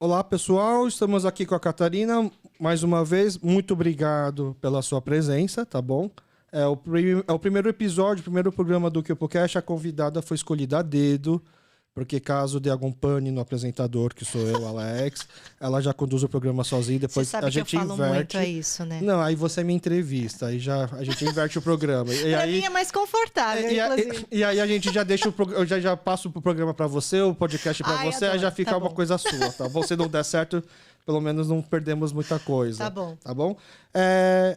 Olá, pessoal. Estamos aqui com a Catarina. Mais uma vez, muito obrigado pela sua presença, tá bom? É o primeiro episódio, o primeiro programa do KyopoCast. A convidada foi escolhida a dedo, porque caso dê algum pane no apresentador, que sou eu, Alex, ela já conduz o programa sozinha. Depois Você sabe a gente que eu falo inverte. muito, é isso, né? Não, aí você me entrevista, aí já a gente inverte o programa. E Pra aí, mim é mais confortável, inclusive. e aí a gente já deixa eu já passo pro programa pra você, o podcast pra Ai, você, aí adoro. já fica Tá uma bom. coisa sua, tá bom? Se não der certo, pelo menos não perdemos muita coisa. Tá bom. Tá bom?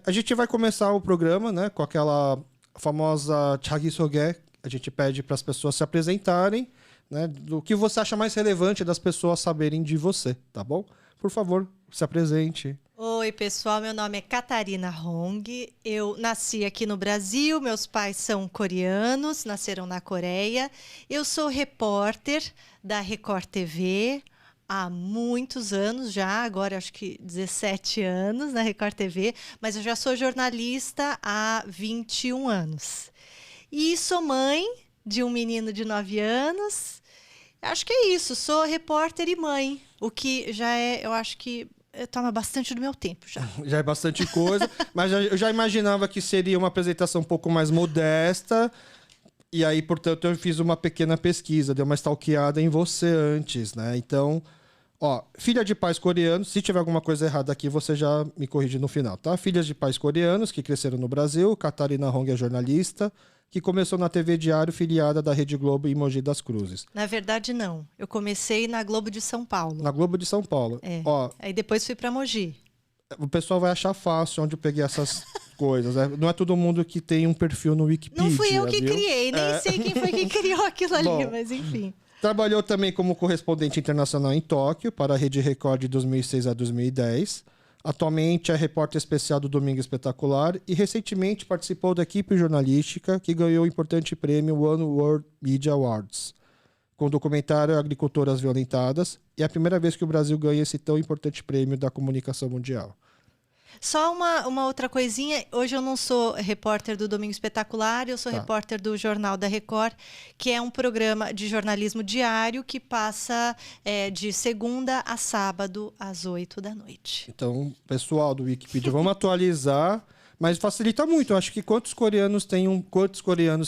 A gente vai começar o programa, né, com aquela famosa Chagisoge. A gente pede para as pessoas se apresentarem, né, do que você acha mais relevante das pessoas saberem de você, tá bom? Por favor, se apresente. Oi, pessoal, meu nome é Catarina Hong. Eu nasci aqui no Brasil, meus pais são coreanos, nasceram na Coreia. Eu sou repórter da Record TV há muitos anos já, agora acho que 17 anos na Record TV, mas eu já sou jornalista há 21 anos. E sou mãe de um menino de 9 anos. Acho que é isso, sou repórter e mãe, o que já é, eu acho que toma bastante do meu tempo já. Já é bastante coisa, mas eu já imaginava que seria uma apresentação um pouco mais modesta. E aí, portanto, eu fiz uma pequena pesquisa, dei uma stalkeada em você antes, né? Então, ó, filha de pais coreanos, se tiver alguma coisa errada aqui, você já me corrige no final, tá? Filhas de pais coreanos que cresceram no Brasil, Catarina Hong é jornalista, que começou na TV Diário, filiada da Rede Globo em Mogi das Cruzes. Na verdade, não. Eu comecei na Globo de São Paulo. Na Globo de São Paulo. É. Ó, Aí depois fui para Mogi. o pessoal vai achar fácil onde eu peguei essas coisas, né? Não é todo mundo que tem um perfil no Wikipedia. Não fui eu que viu? criei, nem sei quem foi que criou aquilo ali, Bom, mas enfim. Trabalhou também como correspondente internacional em Tóquio, para a Rede Record de 2006 a 2010. Atualmente é repórter especial do Domingo Espetacular e recentemente participou da equipe jornalística que ganhou o importante prêmio One World Media Awards, com o documentário Agricultoras Violentadas, e é a primeira vez que o Brasil ganha esse tão importante prêmio da comunicação mundial. Só uma outra coisinha. Hoje eu não sou repórter do Domingo Espetacular, eu sou repórter do Jornal da Record, que é um programa de jornalismo diário que passa de segunda a sábado, às 8 da noite. Então, pessoal do Wikipedia, vamos atualizar, mas facilita muito. Eu acho que quantos coreanos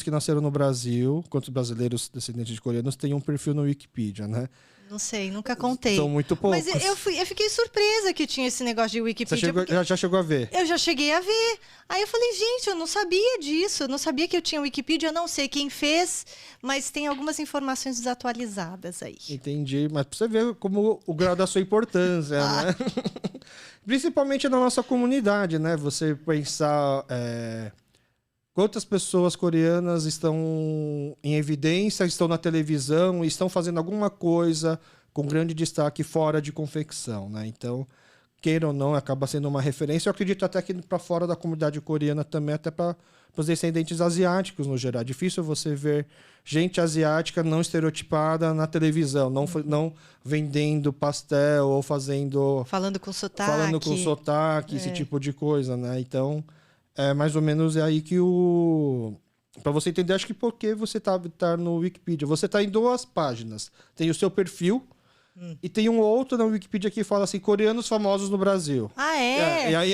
que nasceram no Brasil, quantos brasileiros descendentes de coreanos têm um perfil no Wikipedia, né? Não sei, nunca contei. São muito poucos. Mas eu fiquei surpresa que tinha esse negócio de Wikipedia. Você já chegou a ver? Eu já cheguei a ver. Aí eu falei, gente, eu não sabia disso. Eu não sabia que eu tinha Wikipedia. Eu não sei quem fez, mas tem algumas informações desatualizadas aí. Entendi. Mas pra você ver como o grau da sua importância, né? Principalmente na nossa comunidade, né? Você pensar... quantas pessoas coreanas estão em evidência, estão na televisão, estão fazendo alguma coisa com grande destaque fora de confecção, né? Então, queira ou não, acaba sendo uma referência. Eu acredito até que para fora da comunidade coreana também, até para os descendentes asiáticos no geral. É difícil você ver gente asiática não estereotipada na televisão, não vendendo pastel ou fazendo... Falando com sotaque. Esse tipo de coisa, né? Então... mais ou menos é aí que para você entender, acho que porque você tá no Wikipedia. Você tá em duas páginas. Tem o seu perfil e tem um outro na Wikipedia que fala assim, coreanos famosos no Brasil. Ah, é? E aí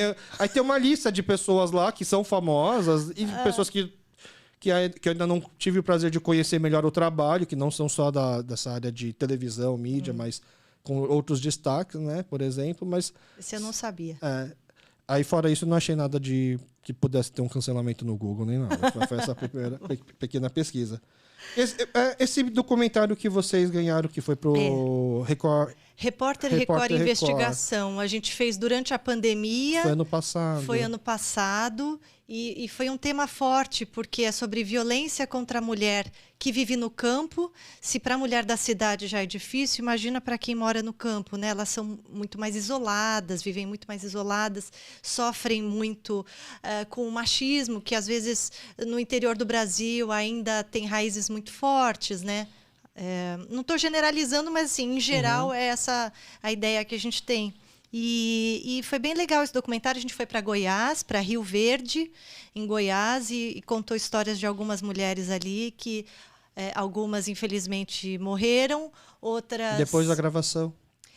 tem uma lista de pessoas lá que são famosas e pessoas que ainda não tive o prazer de conhecer melhor o trabalho, que não são só dessa área de televisão, mídia, mas com outros destaques, né? Por exemplo, mas... Esse eu não sabia. Aí, fora isso, não achei nada de que pudesse ter um cancelamento no Google, nem nada. Foi essa primeira pequena pesquisa. Esse documentário que vocês ganharam, que foi pro Record... Repórter Record Investigação. A gente fez durante a pandemia. Foi ano passado. Foi ano passado. E foi um tema forte, porque é sobre violência contra a mulher que vive no campo. Se para a mulher da cidade já é difícil, imagina para quem mora no campo, né? Elas são muito mais isoladas, vivem muito mais isoladas, sofrem muito com o machismo, que às vezes no interior do Brasil ainda tem raízes muito fortes, né? Não estou generalizando, mas assim, em geral é essa a ideia que a gente tem. E foi bem legal esse documentário. A gente foi para Goiás, para Rio Verde, em Goiás, e contou histórias de algumas mulheres ali que algumas infelizmente morreram, outras... Depois da gravação.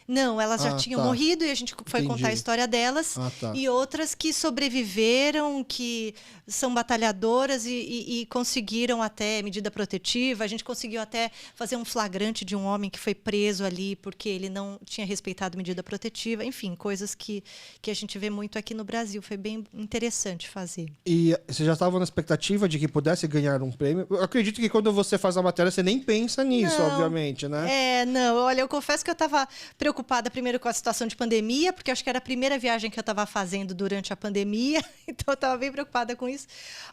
Não, elas já tinham morrido e a gente foi contar a história delas. E outras que sobreviveram, que são batalhadoras e conseguiram até medida protetiva. A gente conseguiu até fazer um flagrante de um homem que foi preso ali porque ele não tinha respeitado medida protetiva. Enfim, coisas que a gente vê muito aqui no Brasil. Foi bem interessante fazer. E você já estava na expectativa de que pudesse ganhar um prêmio? Eu acredito que quando você faz a matéria, você nem pensa nisso, obviamente, né? Não. Olha, eu confesso que eu estava preocupada primeiro com a situação de pandemia, porque acho que era a primeira viagem que eu estava fazendo durante a pandemia, então eu estava bem preocupada com isso.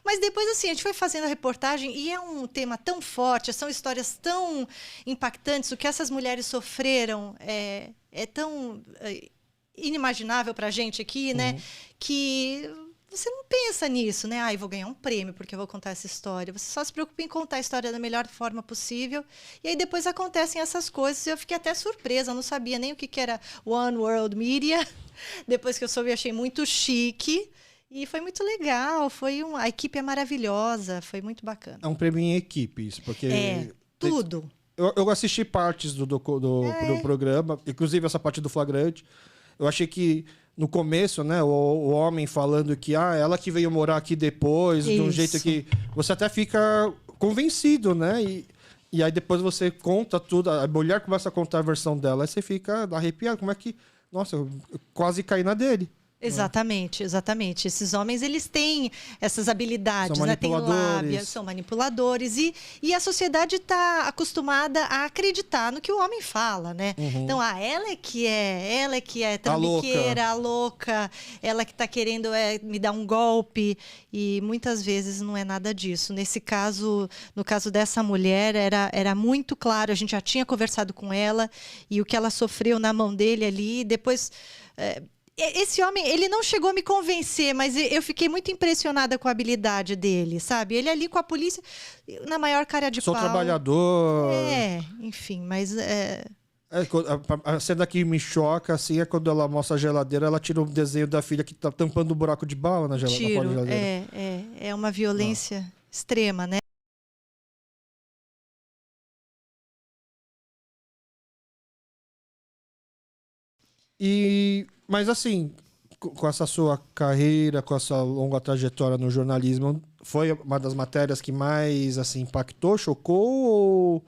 Mas depois, assim, a gente foi fazendo a reportagem e é um tema tão forte, são histórias tão impactantes, o que essas mulheres sofreram é tão inimaginável para a gente aqui, né? Que você não pensa nisso, né? Eu vou ganhar um prêmio porque eu vou contar essa história. Você só se preocupa em contar a história da melhor forma possível. E aí depois acontecem essas coisas. Eu fiquei até surpresa, não sabia nem o que era One World Media. Depois que eu soube, eu achei muito chique. E foi muito legal. A equipe é maravilhosa. Foi muito bacana. É um prêmio em equipe, isso, porque... tudo. Eu assisti partes do programa, inclusive essa parte do flagrante. Eu achei que no começo, né, o homem falando que ela que veio morar aqui depois, de um jeito que você até fica convencido, né? E aí depois você conta tudo, a mulher começa a contar a versão dela, aí você fica arrepiado. Como é que... Nossa, eu quase caí na dele. Exatamente. Esses homens, eles têm essas habilidades, são manipuladores. Têm lábia, são manipuladores. E a sociedade está acostumada a acreditar no que o homem fala, né? Então, ela é que é trambiqueira, a louca, ela que está querendo me dar um golpe. E muitas vezes não é nada disso. Nesse caso, no caso dessa mulher, era muito claro, a gente já tinha conversado com ela, e o que ela sofreu na mão dele ali, depois... Esse homem, ele não chegou a me convencer, mas eu fiquei muito impressionada com a habilidade dele, sabe? Ele ali com a polícia, na maior cara de pau. Sou trabalhador. Enfim, mas... A cena que me choca, assim, é quando ela mostra a geladeira, ela tira o desenho da filha que tá tampando o buraco de bala na geladeira. É uma violência extrema, né? Mas assim, com essa sua carreira, com essa longa trajetória no jornalismo, foi uma das matérias que mais assim, impactou, chocou? Ou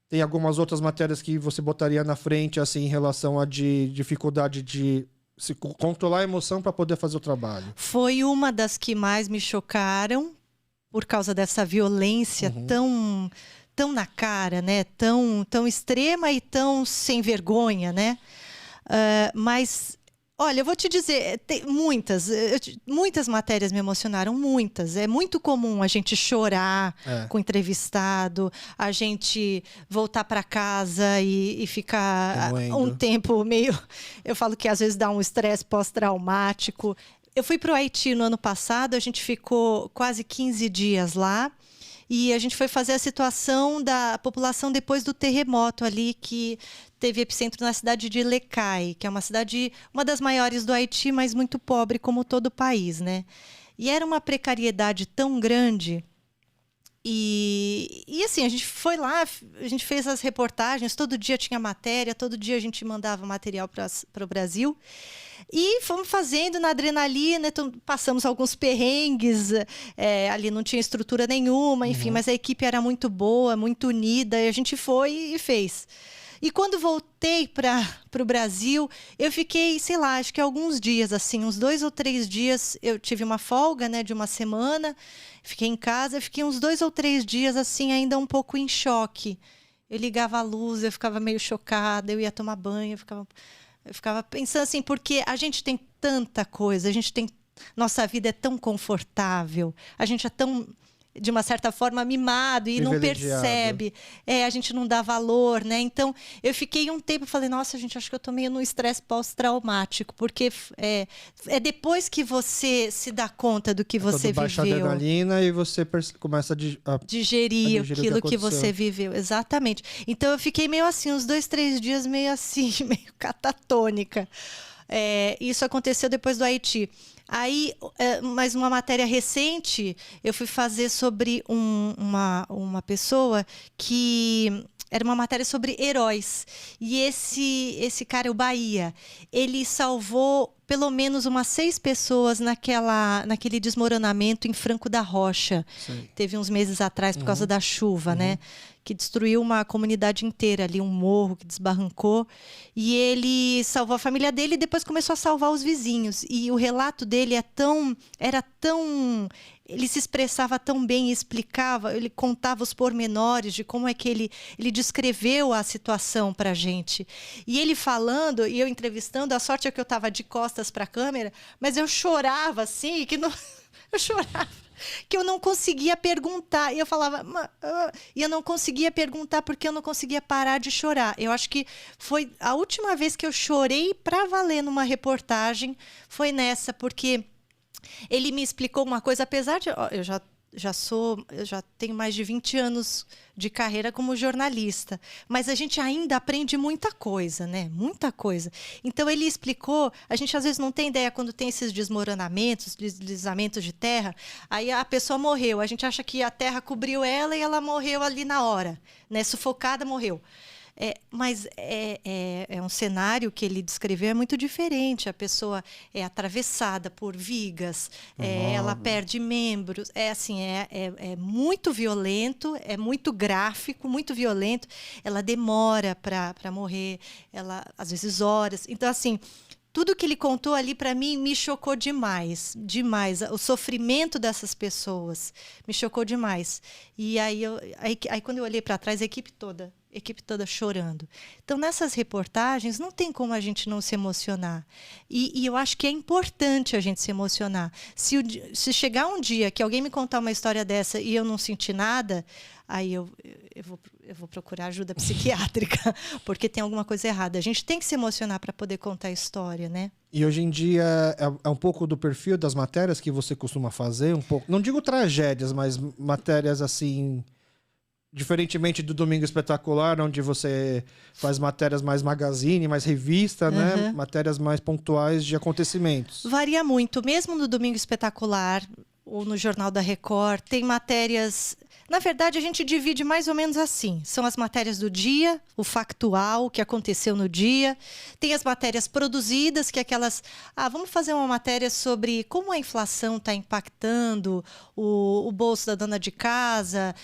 tem algumas outras matérias que você botaria na frente assim, em relação à dificuldade de se controlar a emoção para poder fazer o trabalho? Foi uma das que mais me chocaram por causa dessa violência tão na cara, né? Tão extrema e tão sem vergonha, né? Mas, olha, eu vou te dizer, tem muitas matérias me emocionaram, muitas. É muito comum a gente chorar com o entrevistado, a gente voltar para casa e ficar um tempo meio... Eu falo que às vezes dá um estresse pós-traumático. Eu fui para o Haiti no ano passado, a gente ficou quase 15 dias lá. E a gente foi fazer a situação da população depois do terremoto ali, que teve epicentro na cidade de Lecai, que é uma das maiores do Haiti, mas muito pobre, como todo o país, né? E era uma precariedade tão grande. E assim, a gente foi lá, a gente fez as reportagens, todo dia tinha matéria, todo dia a gente mandava material para o Brasil. E fomos fazendo na adrenalina, então passamos alguns perrengues, ali não tinha estrutura nenhuma, enfim, mas a equipe era muito boa, muito unida, e a gente foi e fez. E quando voltei para o Brasil, eu fiquei, sei lá, acho que alguns dias, assim, uns 2 ou 3 dias, eu tive uma folga, né, de uma semana, fiquei em casa, fiquei uns 2 ou 3 dias, assim, ainda um pouco em choque. Eu ligava a luz, eu ficava meio chocada, eu ia tomar banho, eu ficava pensando assim, porque a gente tem tanta coisa, nossa vida é tão confortável, a gente é tão, de uma certa forma, mimado e não percebe, a gente não dá valor, né? Então, eu fiquei um tempo, falei, nossa, gente, acho que eu tô meio num estresse pós-traumático, porque é depois que você se dá conta do que você viveu. Baixa a adrenalina e você começa a digerir aquilo que você viveu, exatamente. Então, eu fiquei meio assim, uns 2, 3 dias meio assim, meio catatônica. Isso aconteceu depois do Haiti. Aí, mais uma matéria recente, eu fui fazer sobre uma pessoa que Era uma matéria sobre heróis. E esse cara, o Bahia, ele salvou pelo menos umas 6 pessoas naquele desmoronamento em Franco da Rocha. Sei. Teve uns meses atrás, por causa da chuva, né? Que destruiu uma comunidade inteira ali, um morro que desbarrancou. E ele salvou a família dele e depois começou a salvar os vizinhos. E o relato dele era tão... Ele se expressava tão bem e explicava, ele contava os pormenores de como é que ele descreveu a situação para a gente. E ele falando, e eu entrevistando, a sorte é que eu estava de costas para a câmera, mas eu chorava assim, eu chorava, que eu não conseguia perguntar. E eu falava, e eu não conseguia perguntar porque eu não conseguia parar de chorar. Eu acho que foi a última vez que eu chorei para valer numa reportagem, foi nessa, porque... Ele me explicou uma coisa, apesar de... Eu já tenho mais de 20 anos de carreira como jornalista, mas a gente ainda aprende muita coisa, né? Muita coisa. Então, ele explicou... A gente, às vezes, não tem ideia quando tem esses desmoronamentos, deslizamentos de terra, aí a pessoa morreu. A gente acha que a terra cobriu ela e ela morreu ali na hora, né? Sufocada, morreu. Mas é um cenário que ele descreveu é muito diferente. A pessoa é atravessada por vigas, ela perde membros. É muito violento, é muito gráfico, muito violento. Ela demora para morrer, ela às vezes horas. Então, assim, tudo que ele contou ali para mim me chocou demais, demais. O sofrimento dessas pessoas me chocou demais. E aí quando eu olhei para trás, a equipe toda chorando. Então, nessas reportagens, não tem como a gente não se emocionar. E eu acho que é importante a gente se emocionar. Se chegar um dia que alguém me contar uma história dessa e eu não sentir nada, aí eu vou procurar ajuda psiquiátrica, porque tem alguma coisa errada. A gente tem que se emocionar para poder contar a história, né? E hoje em dia é um pouco do perfil das matérias que você costuma fazer, um pouco, não digo tragédias, mas matérias assim... Diferentemente do Domingo Espetacular, onde você faz matérias mais magazine, mais revista, né? Matérias mais pontuais de acontecimentos. Varia muito. Mesmo no Domingo Espetacular ou no Jornal da Record, tem matérias... Na verdade, a gente divide mais ou menos assim. São as matérias do dia, o factual, o que aconteceu no dia. Tem as matérias produzidas, que é aquelas... vamos fazer uma matéria sobre como a inflação está impactando o bolso da dona de casa,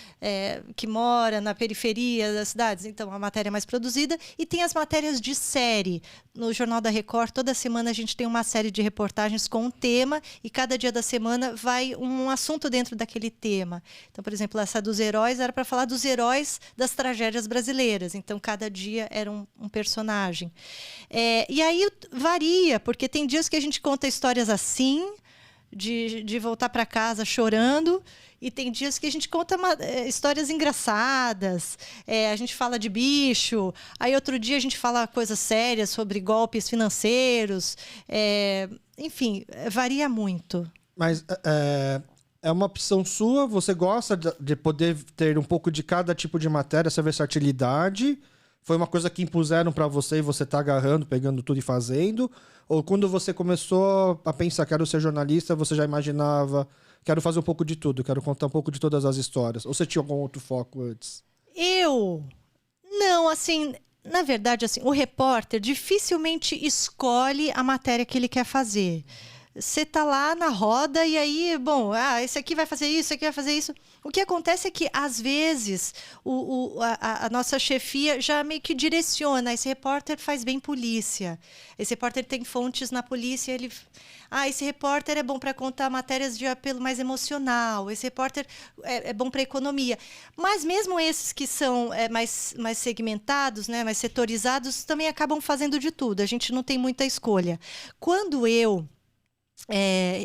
que mora na periferia das cidades. Então, a matéria mais produzida. E tem as matérias de série. No Jornal da Record, toda semana a gente tem uma série de reportagens com um tema e cada dia da semana vai um assunto dentro daquele tema. Então, por exemplo, essa dos heróis era para falar dos heróis das tragédias brasileiras. Então, cada dia era um personagem. E aí varia, porque tem dias que a gente conta histórias assim, de voltar para casa chorando, e tem dias que a gente conta histórias engraçadas, a gente fala de bicho, aí outro dia a gente fala coisas sérias sobre golpes financeiros, enfim, varia muito. Mas é uma opção sua? Você gosta de poder ter um pouco de cada tipo de matéria, essa versatilidade? Foi uma coisa que impuseram para você e você tá agarrando, pegando tudo e fazendo? Ou quando você começou a pensar, quero ser jornalista, você já imaginava, quero fazer um pouco de tudo, quero contar um pouco de todas as histórias? Ou você tinha algum outro foco antes? Não, assim... Na verdade, assim, o repórter dificilmente escolhe a matéria que ele quer fazer. Você está lá na roda e aí, bom, esse aqui vai fazer isso, esse aqui vai fazer isso. O que acontece é que, às vezes, a nossa chefia já meio que direciona. Esse repórter faz bem polícia. Esse repórter tem fontes na polícia. Esse repórter é bom para contar matérias de apelo mais emocional. Esse repórter é bom para economia. Mas mesmo esses que são mais segmentados, né, mais setorizados, também acabam fazendo de tudo. A gente não tem muita escolha. Quando eu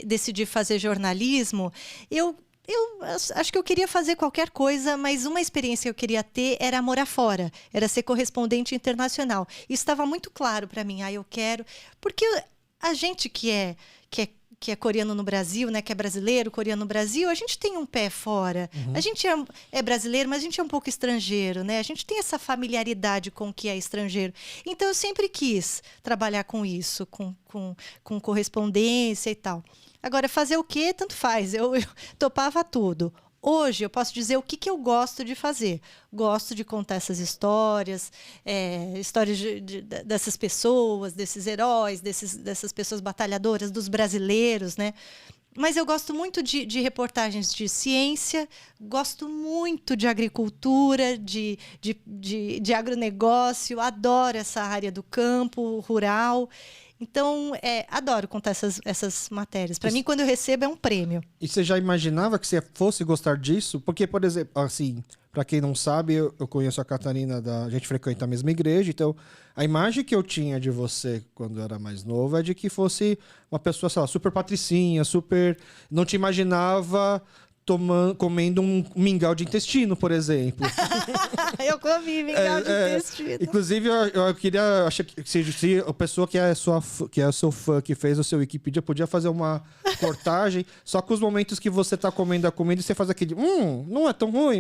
decidi fazer jornalismo, eu acho que eu queria fazer qualquer coisa, mas uma experiência que eu queria ter era morar fora, era ser correspondente internacional. Isso estava muito claro para mim. Eu quero... Porque a gente que é coreano no Brasil, né, que é brasileiro, coreano no Brasil, a gente tem um pé fora. A gente é brasileiro, mas a gente é um pouco estrangeiro, né? A gente tem essa familiaridade com o que é estrangeiro. Então, eu sempre quis trabalhar com isso, com correspondência e tal. Agora, fazer o quê? Tanto faz. Eu topava tudo. hoje eu posso dizer o que eu gosto de fazer. Gosto de contar essas histórias, histórias dessas pessoas, desses heróis, dessas pessoas batalhadoras, dos brasileiros, né? Mas eu gosto muito de reportagens de ciência, gosto muito de agricultura, de agronegócio, adoro essa área do campo, rural. Então, adoro contar essas matérias. Para mim, quando eu recebo, é um prêmio. E você já imaginava que você fosse gostar disso? Porque, por exemplo, assim, para quem não sabe, eu conheço a Catarina, a gente frequenta a mesma igreja, então a imagem que eu tinha de você quando eu era mais novo é de que fosse uma pessoa, sei lá, super patricinha, super... Não te imaginava comendo um mingau de intestino, por exemplo. Eu comi mingau de intestino. Inclusive, eu queria... Acho que se a pessoa que é seu fã, que fez o seu Wikipedia, podia fazer uma reportagem só com os momentos que você tá comendo a comida e você faz aquele... não é tão ruim,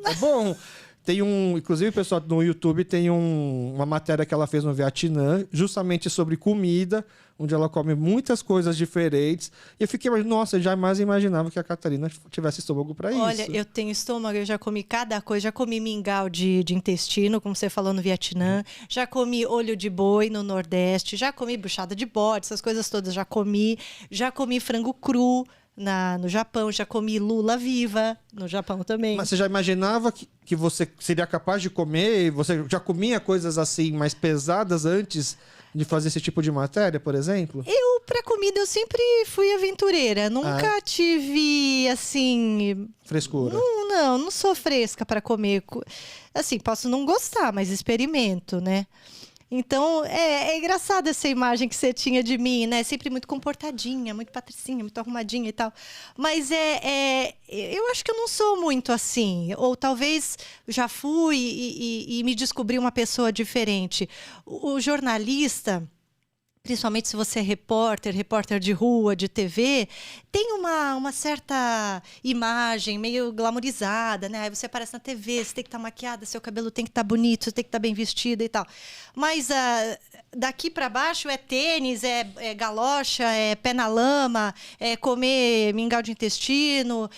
é bom... Tem inclusive, pessoal, no YouTube tem uma matéria que ela fez no Vietnã, justamente sobre comida, onde ela come muitas coisas diferentes. E eu fiquei imaginando, nossa, eu jamais imaginava que a Catarina tivesse estômago para isso. Olha, eu tenho estômago, eu já comi cada coisa. Já comi mingau de intestino, como você falou, no Vietnã. Já comi olho de boi no Nordeste. Já comi buchada de bode, essas coisas todas já comi. Já comi frango cru no Japão. Já comi lula viva no Japão também. Mas você já imaginava que você seria capaz de comer? Você já comia coisas assim mais pesadas antes de fazer esse tipo de matéria, por exemplo? Pra comida, eu sempre fui aventureira. Nunca tive, assim... Frescura. Não sou fresca para comer. Assim, posso não gostar, mas experimento, né? Então, é engraçada essa imagem que você tinha de mim, né? Sempre muito comportadinha, muito patricinha, muito arrumadinha e tal. Mas eu acho que eu não sou muito assim. Ou talvez já fui e me descobri uma pessoa diferente. O jornalista... Principalmente se você é repórter de rua, de TV, tem uma certa imagem meio glamourizada, né? Aí você aparece na TV, você tem que estar maquiada, seu cabelo tem que estar bonito, você tem que estar bem vestida e tal. Mas daqui para baixo é tênis, é galocha, é pé na lama, é comer mingau de intestino,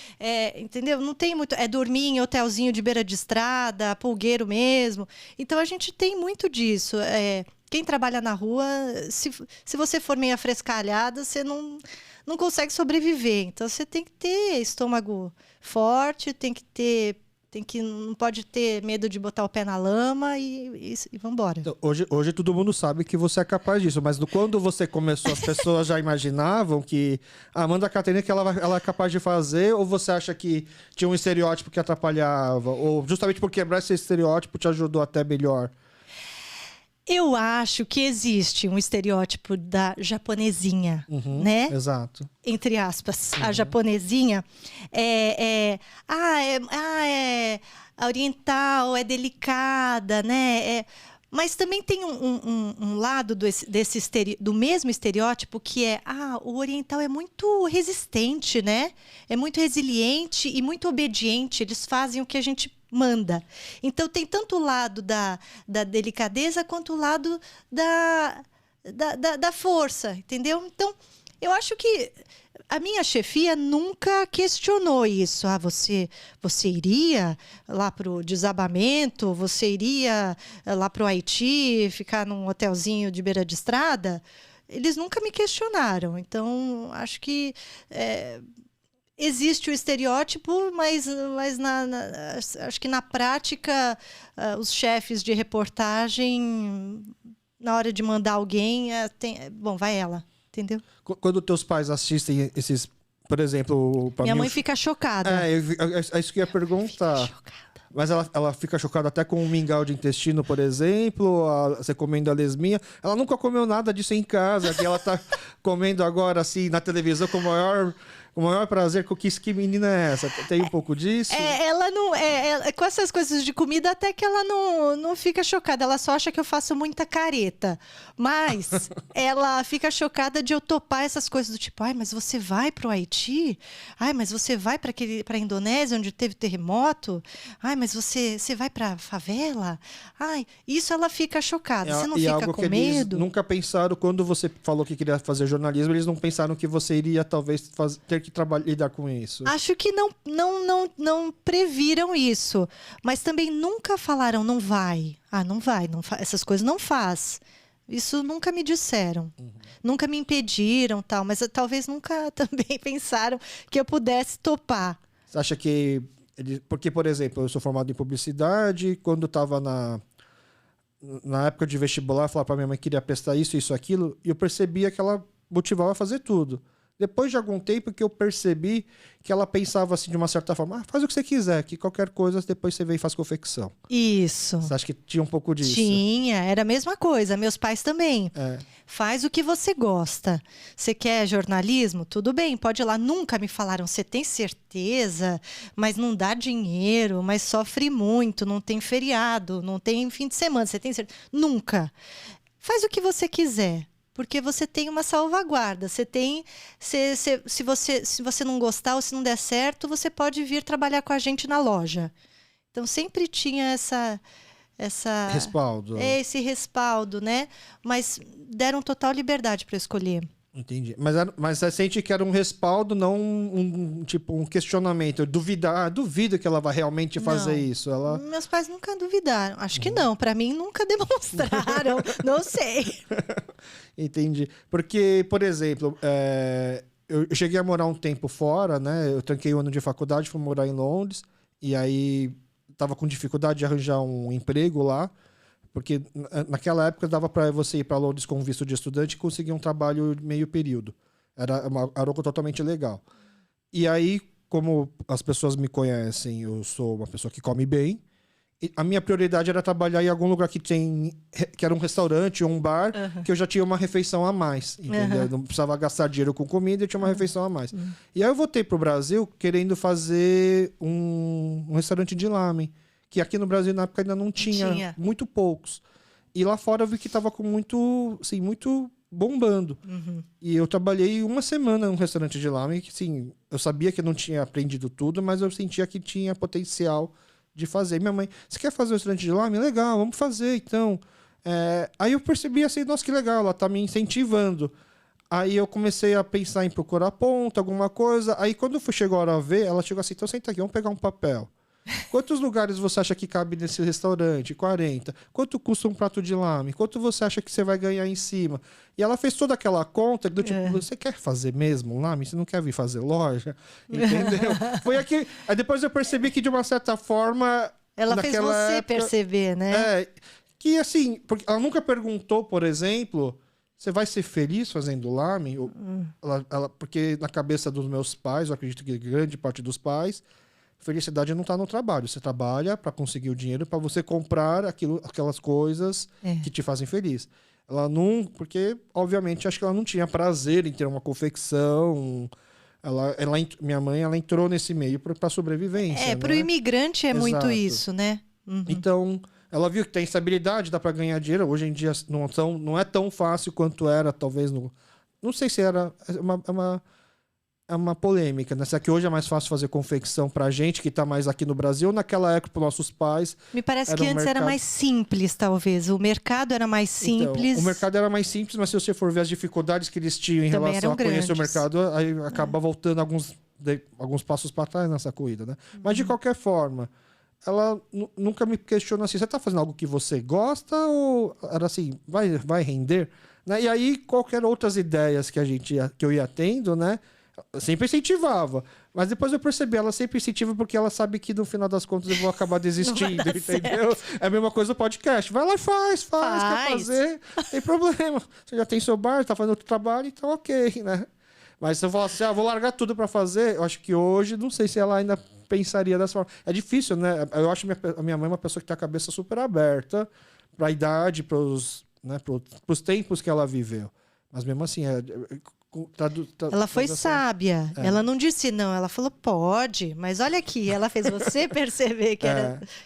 entendeu? Não tem muito... É dormir em hotelzinho de beira de estrada, pulgueiro mesmo. Então, a gente tem muito disso. Quem trabalha na rua, se você for meio afrescalhada, você não consegue sobreviver. Então, você tem que ter estômago forte, não pode ter medo de botar o pé na lama e vamos embora. Então, hoje todo mundo sabe que você é capaz disso, mas quando você começou, as pessoas já imaginavam que a Amanda Catarina que ela é capaz de fazer, ou você acha que tinha um estereótipo que atrapalhava? Ou justamente por quebrar esse estereótipo te ajudou até melhor? Eu acho que existe um estereótipo da japonesinha, né? Exato. Entre aspas, a japonesinha a oriental, é delicada, né? Mas também tem um lado do mesmo estereótipo que o oriental é muito resistente, né? É muito resiliente e muito obediente. Eles fazem o que a gente manda. Então, tem tanto o lado da delicadeza quanto o lado da força, entendeu? Então, eu acho que a minha chefia nunca questionou isso. Você iria lá para o desabamento? Você iria lá para o Haiti, ficar num hotelzinho de beira de estrada? Eles nunca me questionaram. Então, acho que... existe o estereótipo, mas acho que na prática, os chefes de reportagem, na hora de mandar alguém, bom, vai ela, entendeu? Quando teus pais assistem esses, por exemplo... Minha mãe fica chocada. É isso que eu ia perguntar. Fica chocada. Mas ela fica chocada até com um mingau de intestino, por exemplo, você comendo a lesminha. Ela nunca comeu nada disso em casa, que ela tá comendo agora, assim, na televisão com o maior prazer. Que menina é essa? Tem um pouco disso? Ela não... com essas coisas de comida, até que ela não fica chocada. Ela só acha que eu faço muita careta. Mas ela fica chocada de eu topar essas coisas do tipo, mas você vai pro Haiti? Mas você vai para a Indonésia, onde teve terremoto? Mas você vai pra favela? Isso ela fica chocada. Você não fica algo com que medo? Eles nunca pensaram, quando você falou que queria fazer jornalismo, eles não pensaram que você iria talvez ter ter que lidar com isso? Acho que não previram isso. Mas também nunca falaram, não vai. Não vai, essas coisas não faz. Isso nunca me disseram. Nunca me impediram, tal. Mas talvez nunca também pensaram que eu pudesse topar. Você acha que... Porque, por exemplo, eu sou formado em publicidade. Quando eu estava na época de vestibular, eu falava para minha mãe que queria prestar isso, aquilo. E eu percebia que ela motivava a fazer tudo. Depois de algum tempo que eu percebi que ela pensava assim de uma certa forma, faz o que você quiser, que qualquer coisa depois você vem e faz confecção. Isso. Você acha que tinha um pouco disso? Tinha, era a mesma coisa. Meus pais também. É. Faz o que você gosta. Você quer jornalismo? Tudo bem, pode ir lá. Nunca me falaram, você tem certeza? Mas não dá dinheiro, mas sofre muito, não tem feriado, não tem fim de semana. Você tem certeza? Nunca. Faz o que você quiser. Porque você tem uma salvaguarda. Você tem. Se você não gostar ou se não der certo, você pode vir trabalhar com a gente na loja. Então sempre tinha respaldo. Esse respaldo, né? Mas deram total liberdade para escolher. Entendi. Mas você sente que era um respaldo, não um questionamento. Duvido que ela vai realmente fazer isso. Meus pais nunca duvidaram. Acho que não. Para mim, nunca demonstraram. Não sei. Entendi. Porque, por exemplo, eu cheguei a morar um tempo fora, né? Eu tranquei um ano de faculdade, fui morar em Londres. E aí, estava com dificuldade de arranjar um emprego lá. Porque naquela época dava para você ir para Londres com visto de estudante e conseguir um trabalho meio período. Era algo totalmente legal. E aí, como as pessoas me conhecem, eu sou uma pessoa que come bem. E a minha prioridade era trabalhar em algum lugar que era um restaurante ou um bar, que eu já tinha uma refeição a mais. Entendeu? Não precisava gastar dinheiro com comida, eu tinha uma refeição a mais. E aí eu voltei para o Brasil querendo fazer um restaurante de lamen. Que aqui no Brasil, na época, ainda não tinha. Muito poucos. E lá fora eu vi que estava com muito bombando. E eu trabalhei uma semana num restaurante de lamen, que, assim, eu sabia que eu não tinha aprendido tudo, mas eu sentia que tinha potencial de fazer. Minha mãe, você quer fazer um restaurante de lamen? Legal, vamos fazer, então. Aí eu percebi assim, nossa, que legal, ela tá me incentivando. Aí eu comecei a pensar em procurar ponta, alguma coisa. Aí quando chegou a hora a ver, ela chegou assim, então senta aqui, vamos pegar um papel. Quantos lugares você acha que cabe nesse restaurante? 40. Quanto custa um prato de lamen? Quanto você acha que você vai ganhar em cima? E ela fez toda aquela conta do tipo, você quer fazer mesmo um lamen? Você não quer vir fazer loja? Entendeu? Foi aqui. Aí depois eu percebi que de uma certa forma... Ela fez você época, perceber, né? Que assim, porque ela nunca perguntou, por exemplo, você vai ser feliz fazendo lamen? Porque na cabeça dos meus pais, eu acredito que grande parte dos pais... Felicidade não está no trabalho. Você trabalha para conseguir o dinheiro para você comprar aquelas coisas que te fazem feliz. Ela não... Porque, obviamente, acho que ela não tinha prazer em ter uma confecção. Minha mãe, ela entrou nesse meio para sobrevivência. Para o imigrante é muito isso, né? Então, ela viu que tem estabilidade, dá para ganhar dinheiro. Hoje em dia não é tão fácil quanto era, talvez... Não sei se era... É uma polêmica, né? Será que hoje é mais fácil fazer confecção pra gente que está mais aqui no Brasil? Naquela época, para nossos pais... Me parece que antes era mais simples, talvez. O mercado era mais simples. Então, o mercado era mais simples, mas se você for ver as dificuldades que eles tinham em relação a conhecer o mercado, aí acaba voltando alguns passos para trás nessa corrida, né? Mas, de qualquer forma, ela nunca me questionou assim, você está fazendo algo que você gosta ou era assim, vai render? Né? E aí, qualquer outras ideias que eu ia tendo, né? Sempre incentivava. Mas depois eu percebi, ela sempre incentiva porque ela sabe que no final das contas eu vou acabar desistindo, entendeu? É a mesma coisa do podcast. Vai lá e faz. Quer fazer, não tem problema. Você já tem seu bar, tá fazendo outro trabalho, então ok, né? Mas se eu falar assim, vou largar tudo para fazer, eu acho que hoje, não sei se ela ainda pensaria dessa forma. É difícil, né? Eu acho a minha mãe uma pessoa que tem a cabeça super aberta para a idade, pros tempos que ela viveu. Mas mesmo assim, ela foi sábia. Ela não disse não, ela falou pode, mas olha aqui, ela fez você perceber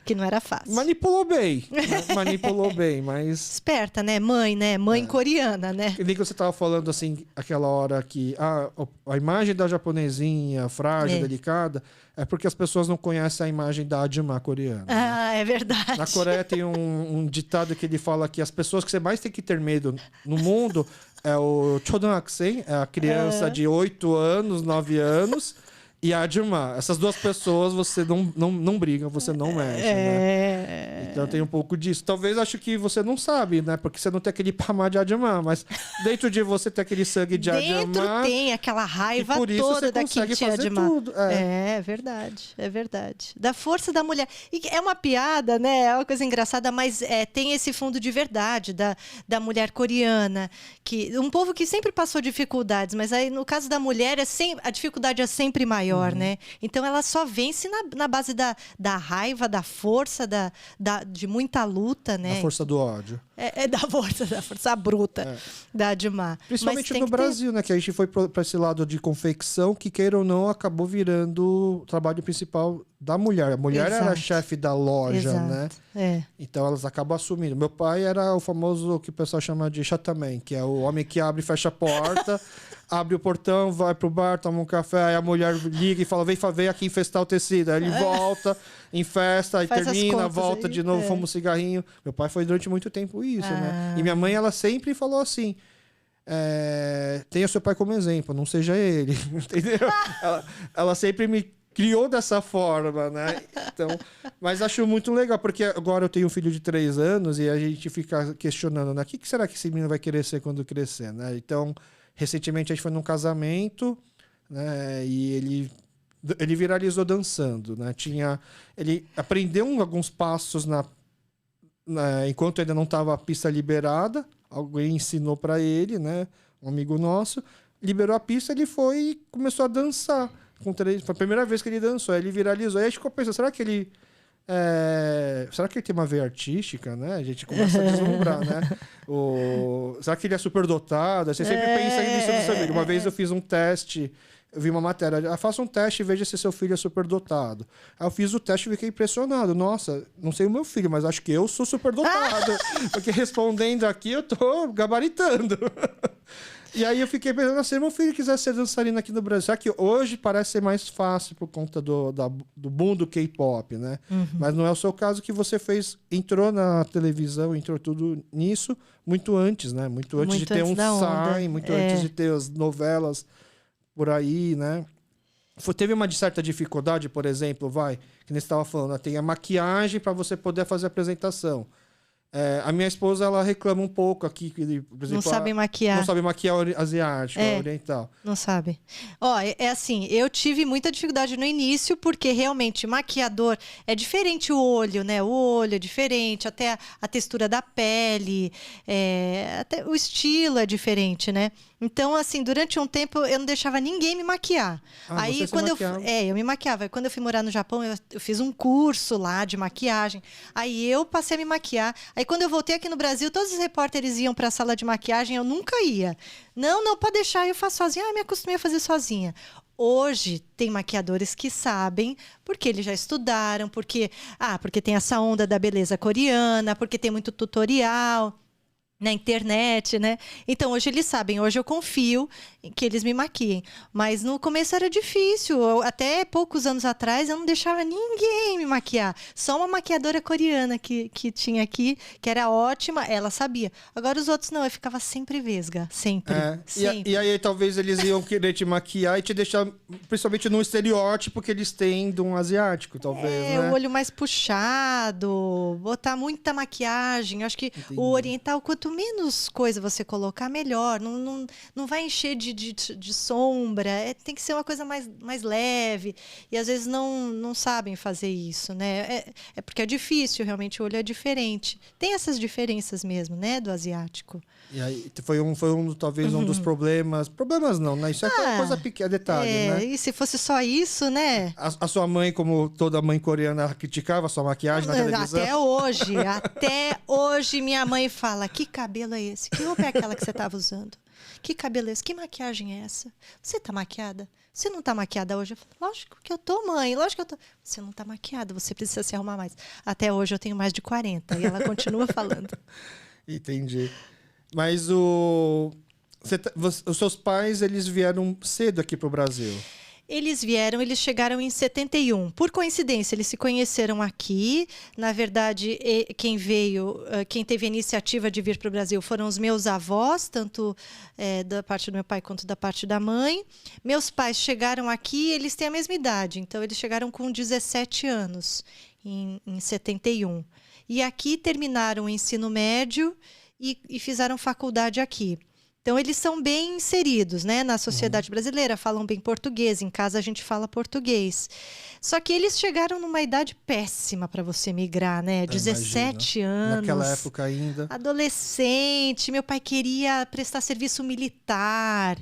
que não era fácil. Manipulou bem, né? Manipulou bem, mas... Esperta, né? Mãe coreana, né? E nem que você estava falando assim, aquela hora que a imagem da japonesinha, frágil, delicada, é porque as pessoas não conhecem a imagem da Adima coreana. É verdade. Na Coreia tem um ditado que ele fala que as pessoas que você mais tem que ter medo no mundo é o Chodanaksen, é a criança de 8 anos, 9 anos, e a Adjumá. Essas duas pessoas você não briga, você não mexe, né? Então tem um pouco disso. Talvez acho que você não sabe, né? Porque você não tem aquele pamá de Adjumá, mas dentro de você tem aquele sangue de Adjumá. Dentro tem aquela raiva por isso toda você da consegue Kinti fazer Adjumá. tudo. É verdade, é verdade. Da força da mulher. E é uma piada, né? É uma coisa engraçada, mas tem esse fundo de verdade da mulher coreana, que um povo que sempre passou dificuldades, mas aí no caso da mulher a dificuldade é sempre maior, né? Então ela só vence na base da raiva, da força, de muita luta, né? A força do ódio. Da força bruta da Adjumá. Principalmente no Brasil, né? Que a gente foi para esse lado de confecção, que queira ou não, acabou virando o trabalho principal da mulher. A mulher era a chefe da loja, né? Então elas acabam assumindo. Meu pai era o famoso que o pessoal chama de chataman, que é o homem que abre e fecha a porta, abre o portão, vai pro bar, toma um café, aí a mulher liga e fala, vem aqui infestar o tecido. Aí ele volta, infesta, aí termina, volta de novo, fuma um cigarrinho. Meu pai foi durante muito tempo isso, né? E minha mãe, ela sempre falou assim, tenha seu pai como exemplo, não seja ele, entendeu? ela sempre me criou dessa forma, né? Então, mas acho muito legal, porque agora eu tenho um filho de 3 anos e a gente fica questionando, né? O que será que esse menino vai querer ser quando crescer, né? Então, recentemente a gente foi num casamento, né? E ele viralizou dançando, né? Ele aprendeu alguns passos enquanto ainda não estava a pista liberada, alguém ensinou para ele, né? Um amigo nosso, liberou a pista, ele foi e começou a dançar. Foi a primeira vez que ele dançou, aí ele viralizou. Aí a gente ficou pensando, será que ele tem uma veia artística, né? A gente começa a deslumbrar, né? Será que ele é superdotado? Você sempre pensa nisso do seu filho. Uma vez eu fiz um teste, eu vi uma matéria, faça um teste e veja se seu filho é superdotado. Aí eu fiz o teste e fiquei impressionado. Nossa, não sei o meu filho, mas acho que eu sou superdotado. Porque respondendo aqui, eu tô gabaritando. E aí eu fiquei pensando, se meu filho quiser ser dançarino aqui no Brasil, será que hoje parece ser mais fácil por conta do boom do K-pop, né? Mas não é o seu caso, que você entrou na televisão, entrou tudo nisso muito antes, né? Muito antes de ter um Psy, muito antes de ter as novelas por aí, né? Teve uma certa dificuldade, por exemplo, que nem você estava falando, tem a maquiagem para você poder fazer a apresentação. A minha esposa, ela reclama um pouco aqui, por exemplo, não sabe maquiar. Não sabe maquiar asiático, oriental. Não sabe. Assim, eu tive muita dificuldade no início, porque realmente maquiador é diferente o olho, né? O olho é diferente, até a textura da pele, até o estilo é diferente, né? Então, assim, durante um tempo eu não deixava ninguém me maquiar. Aí, quando eu me maquiava. Quando eu fui morar no Japão, eu fiz um curso lá de maquiagem. Aí eu passei a me maquiar. Aí, quando eu voltei aqui no Brasil, todos os repórteres iam para a sala de maquiagem, eu nunca ia. Não, pode deixar, eu faço sozinha. Me acostumei a fazer sozinha. Hoje, tem maquiadores que sabem, porque eles já estudaram, porque tem essa onda da beleza coreana, porque tem muito tutorial na internet, né? Então, hoje eles sabem. Hoje eu confio em que eles me maquiem. Mas no começo era difícil. Até poucos anos atrás, eu não deixava ninguém me maquiar. Só uma maquiadora coreana que tinha aqui, que era ótima, ela sabia. Agora os outros não, eu ficava sempre vesga. Sempre. Sempre. E aí talvez eles iam querer te maquiar e te deixar, principalmente num estereótipo que eles têm de um asiático, talvez, né? O olho mais puxado, botar muita maquiagem. Eu acho que o oriental, quanto menos coisa você colocar, melhor. Não vai encher de sombra. Tem que ser uma coisa mais leve. E às vezes não sabem fazer isso, né? É porque é difícil, realmente o olho é diferente. Tem essas diferenças mesmo, né, do asiático. E aí talvez um dos problemas. Problemas não, né? Isso é coisa pequena, detalhe, né? E se fosse só isso, né? A sua mãe, como toda mãe coreana, ela criticava a sua maquiagem na televisão? Até hoje minha mãe fala, que cabelo é esse? Que roupa é aquela que você estava usando? Que cabelo é esse? Que maquiagem é essa? Você tá maquiada? Você não tá maquiada hoje? Eu falo, lógico que eu tô, mãe. Lógico que eu tô. Você não tá maquiada, você precisa se arrumar mais. Até hoje eu tenho mais de 40 e ela continua falando. Entendi. Mas os seus pais, eles vieram cedo aqui pro Brasil. Eles chegaram em 71. Por coincidência, eles se conheceram aqui. Na verdade, quem teve a iniciativa de vir para o Brasil foram os meus avós, tanto da parte do meu pai quanto da parte da mãe. Meus pais chegaram aqui, eles têm a mesma idade, então eles chegaram com 17 anos, em 71. E aqui terminaram o ensino médio e fizeram faculdade aqui. Então, eles são bem inseridos, né, na sociedade brasileira, falam bem português, em casa a gente fala português. Só que eles chegaram numa idade péssima para você migrar, né? 17 anos. Naquela época ainda. Adolescente, meu pai queria prestar serviço militar.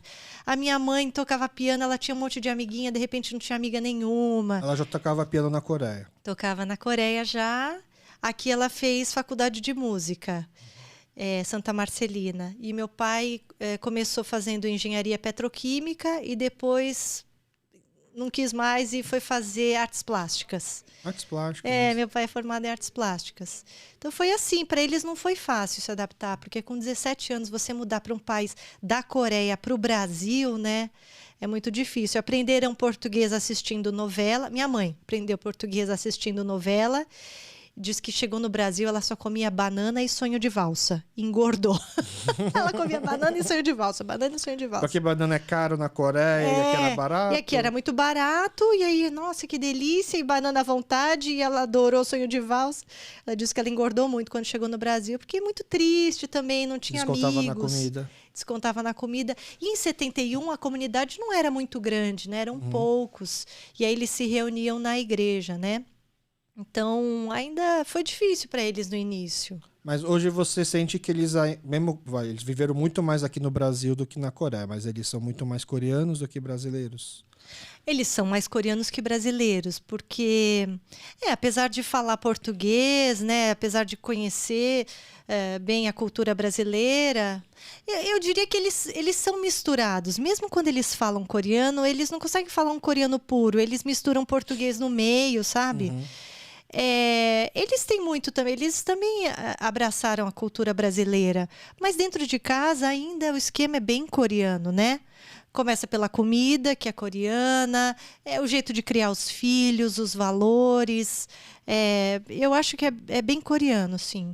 A minha mãe tocava piano, ela tinha um monte de amiguinha, de repente não tinha amiga nenhuma. Ela já tocava piano na Coreia. Tocava na Coreia já. Aqui ela fez faculdade de música. Santa Marcelina. E meu pai começou fazendo engenharia petroquímica e depois não quis mais e foi fazer artes plásticas. Artes plásticas. Meu pai é formado em artes plásticas. Então foi assim, para eles não foi fácil se adaptar, porque com 17 anos você mudar para um país da Coreia para o Brasil, né? É muito difícil. Aprenderam português assistindo novela. Minha mãe aprendeu português assistindo novela. Diz que chegou no Brasil, ela só comia banana e sonho de valsa. Engordou. Ela comia banana e sonho de valsa, banana e sonho de valsa. Porque banana é caro na Coreia, e aqui era barato. E aqui era muito barato, e aí, nossa, que delícia, e banana à vontade, e ela adorou sonho de valsa. Ela disse que ela engordou muito quando chegou no Brasil, porque é muito triste também, não tinha amigos. Descontava na comida. Descontava na comida. E em 71, a comunidade não era muito grande, né? Eram poucos. E aí eles se reuniam na igreja, né? Então, ainda foi difícil para eles no início. Mas hoje você sente que eles eles viveram muito mais aqui no Brasil do que na Coreia, mas eles são muito mais coreanos do que brasileiros? Eles são mais coreanos que brasileiros, porque, apesar de falar português, né, apesar de conhecer bem a cultura brasileira, eu diria que eles são misturados. Mesmo quando eles falam coreano, eles não conseguem falar um coreano puro, eles misturam português no meio, sabe? Eles têm muito também, eles também abraçaram a cultura brasileira, mas dentro de casa ainda o esquema é bem coreano, né? Começa pela comida, que é coreana, o jeito de criar os filhos, os valores. Eu acho que é bem coreano, sim.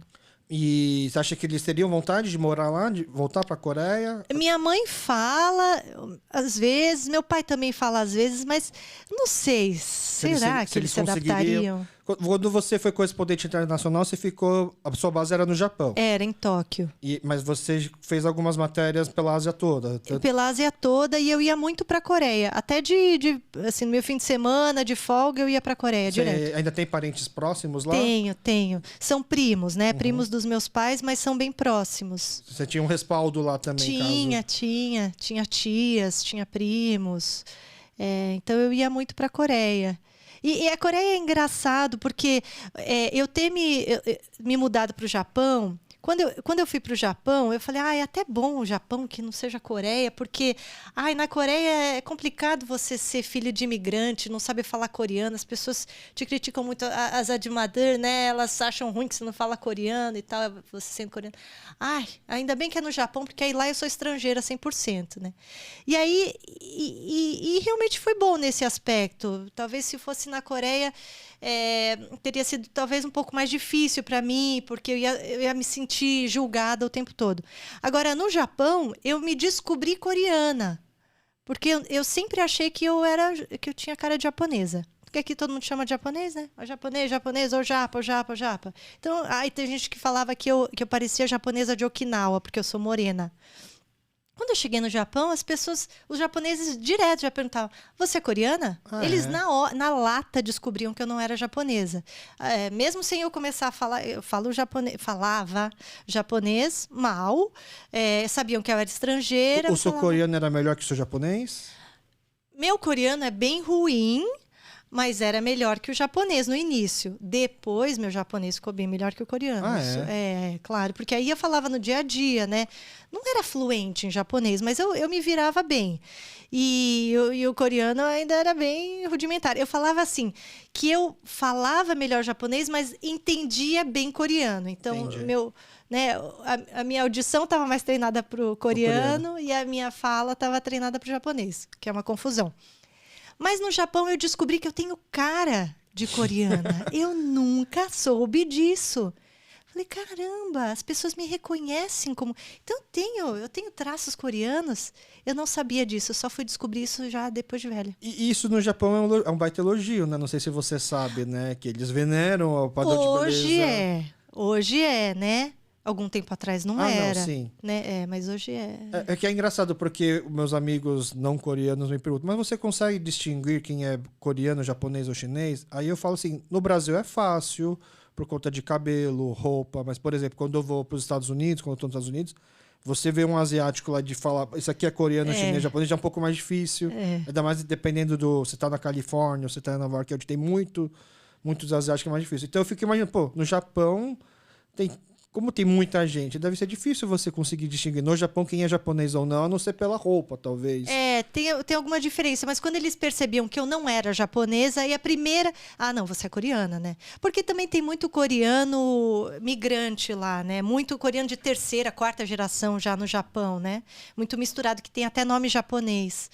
E você acha que eles teriam vontade de morar lá, de voltar para a Coreia? Minha mãe fala, às vezes, meu pai também fala às vezes, mas não sei, será que eles se adaptariam? Quando você foi correspondente internacional, a sua base era no Japão. Era, em Tóquio. Mas você fez algumas matérias pela Ásia toda? Pela Ásia toda, e eu ia muito para a Coreia. Até assim, no meu fim de semana, de folga, eu ia para a Coreia direto. Ainda tem parentes próximos lá? Tenho. São primos, né? Primos dos meus pais, mas são bem próximos. Você tinha um respaldo lá também? Tinha tias, tinha primos. Então eu ia muito para a Coreia. E a Coreia é engraçado, porque eu ter me mudado para o Japão, quando eu fui para o Japão, eu falei, é até bom o Japão que não seja a Coreia, porque na Coreia é complicado você ser filho de imigrante, não saber falar coreano, as pessoas te criticam muito, as admadãs, né? Elas acham ruim que você não fala coreano e tal, você sendo coreano. Ainda bem que é no Japão, porque aí lá eu sou estrangeira 100%, né? E aí, realmente foi bom nesse aspecto. Talvez se fosse na Coreia, teria sido talvez um pouco mais difícil para mim, porque eu ia me sentir julgada o tempo todo. Agora, no Japão, eu me descobri coreana, porque eu sempre achei que eu tinha cara de japonesa. Porque aqui todo mundo chama de japonês, né? O japonês, ou japa. Então, tem gente que falava que eu parecia japonesa de Okinawa, porque eu sou morena. Quando eu cheguei no Japão, os japoneses direto já perguntavam, você é coreana? Eles na lata descobriam que eu não era japonesa. Mesmo sem eu começar a falar, falava japonês mal, sabiam que eu era estrangeira. O seu coreano era melhor que o seu japonês? Meu coreano é bem ruim, mas era melhor que o japonês no início. Depois, meu japonês ficou bem melhor que o coreano. Claro, porque aí eu falava no dia a dia, né? Não era fluente em japonês, mas eu me virava bem. E o coreano ainda era bem rudimentar. Eu falava assim, que eu falava melhor japonês, mas entendia bem coreano. Então, a minha audição estava mais treinada para o coreano e a minha fala estava treinada para o japonês, que é uma confusão. Mas no Japão eu descobri que eu tenho cara de coreana. Eu nunca soube disso. Falei, caramba, as pessoas me reconhecem como... Então eu tenho traços coreanos. Eu não sabia disso, eu só fui descobrir isso já depois de velha. E isso no Japão é um baita elogio, né? Não sei se você sabe, né? Que eles veneram o padrão de beleza. Hoje é, né? Algum tempo atrás não era. Não, sim. Né? Mas hoje é. É que é engraçado, porque meus amigos não coreanos me perguntam, mas você consegue distinguir quem é coreano, japonês ou chinês? Aí eu falo assim, no Brasil é fácil, por conta de cabelo, roupa, mas, por exemplo, quando eu vou para os Estados Unidos, quando eu estou nos Estados Unidos, você vê um asiático lá de falar, isso aqui é coreano, chinês, japonês, já é um pouco mais difícil. Ainda mais dependendo do... Você está na Califórnia, você está em Nova York, onde tem muitos asiáticos, é mais difícil. Então eu fico imaginando, pô, no Japão, como tem muita gente, deve ser difícil você conseguir distinguir no Japão quem é japonês ou não, a não ser pela roupa, talvez. Tem alguma diferença, mas quando eles percebiam que eu não era japonesa, aí a primeira... Ah, não, você é coreana, né? Porque também tem muito coreano migrante lá, né? Muito coreano de terceira, quarta geração já no Japão, né? Muito misturado, que tem até nome japonês.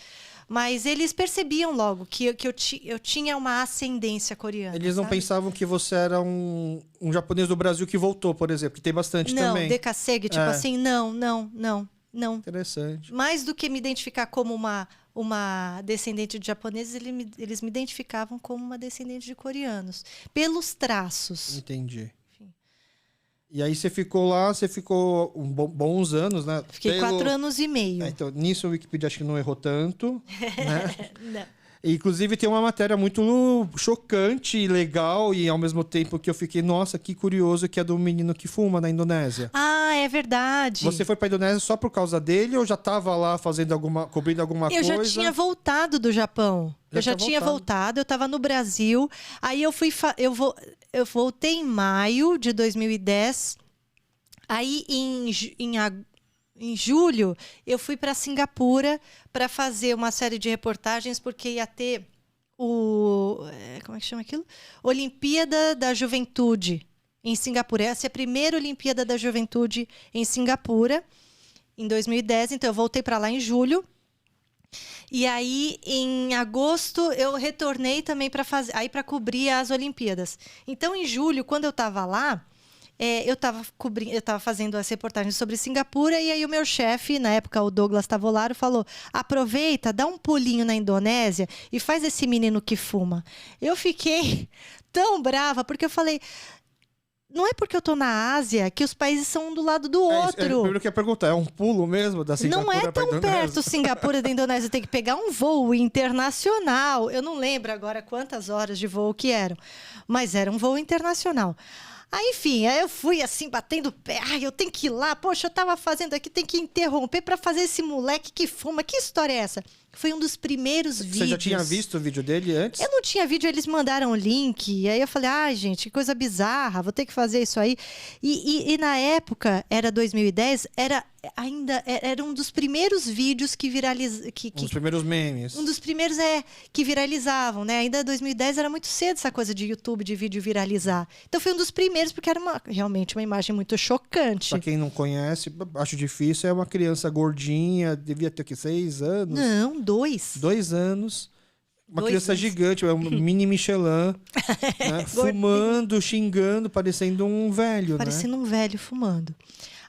Mas eles percebiam logo que eu tinha uma ascendência coreana. Eles não pensavam que você era um japonês do Brasil que voltou, por exemplo, que tem bastante também. Não, dekasegi, tipo assim, não. Interessante. Mais do que me identificar como uma descendente de japoneses, eles me identificavam como uma descendente de coreanos. Pelos traços. Entendi. E aí você ficou bons anos, né? Fiquei 4 anos e meio. Então, nisso o Wikipedia acho que não errou tanto, né? Não. E, inclusive tem uma matéria muito chocante e legal e ao mesmo tempo que eu fiquei, nossa, que curioso, que é do menino que fuma na Indonésia. Ah, é verdade. Você foi pra Indonésia só por causa dele ou já estava lá cobrindo alguma coisa? Eu já tinha voltado do Japão. Eu já tinha voltado, eu estava no Brasil. Aí eu voltei em maio de 2010. Aí em julho eu fui para Singapura para fazer uma série de reportagens porque ia ter como é que chama aquilo? Olimpíada da Juventude em Singapura. Essa é a primeira Olimpíada da Juventude em Singapura em 2010. Então eu voltei para lá em julho. E aí, em agosto, eu retornei também para cobrir as Olimpíadas. Então, em julho, quando eu estava lá, eu estava fazendo as reportagens sobre Singapura, e aí o meu chefe, na época o Douglas Tavolaro, falou: aproveita, dá um pulinho na Indonésia e faz esse menino que fuma. Eu fiquei tão brava, porque eu falei... Não é porque eu tô na Ásia que os países são um do lado do outro. Primeiro que eu ia perguntar, é um pulo mesmo da Singapura para Indonésia? Não é tão perto Singapura da Indonésia. Tem que pegar um voo internacional. Eu não lembro agora quantas horas de voo que eram. Mas era um voo internacional. Aí, enfim, eu fui assim, batendo o pé. Ai, eu tenho que ir lá. Poxa, eu tava fazendo aqui, tem que interromper para fazer esse moleque que fuma. Que história é essa? Foi um dos primeiros vídeos. Você já tinha visto o vídeo dele antes? Eu não tinha vídeo, eles mandaram o link. E aí eu falei, ai, gente, que coisa bizarra, vou ter que fazer isso aí. E na época, era 2010, era um dos primeiros vídeos que viralizavam. Um dos primeiros memes. Um dos primeiros que viralizavam, né? Ainda 2010 era muito cedo essa coisa de YouTube, de vídeo viralizar. Então foi um dos primeiros, porque era realmente uma imagem muito chocante. Pra quem não conhece, acho difícil, é uma criança gordinha, devia ter 6 anos. Não, 2. 2 anos. Uma criança gigante, um mini Michelin, né? Fumando, xingando, parecendo um velho, Parecendo um velho fumando.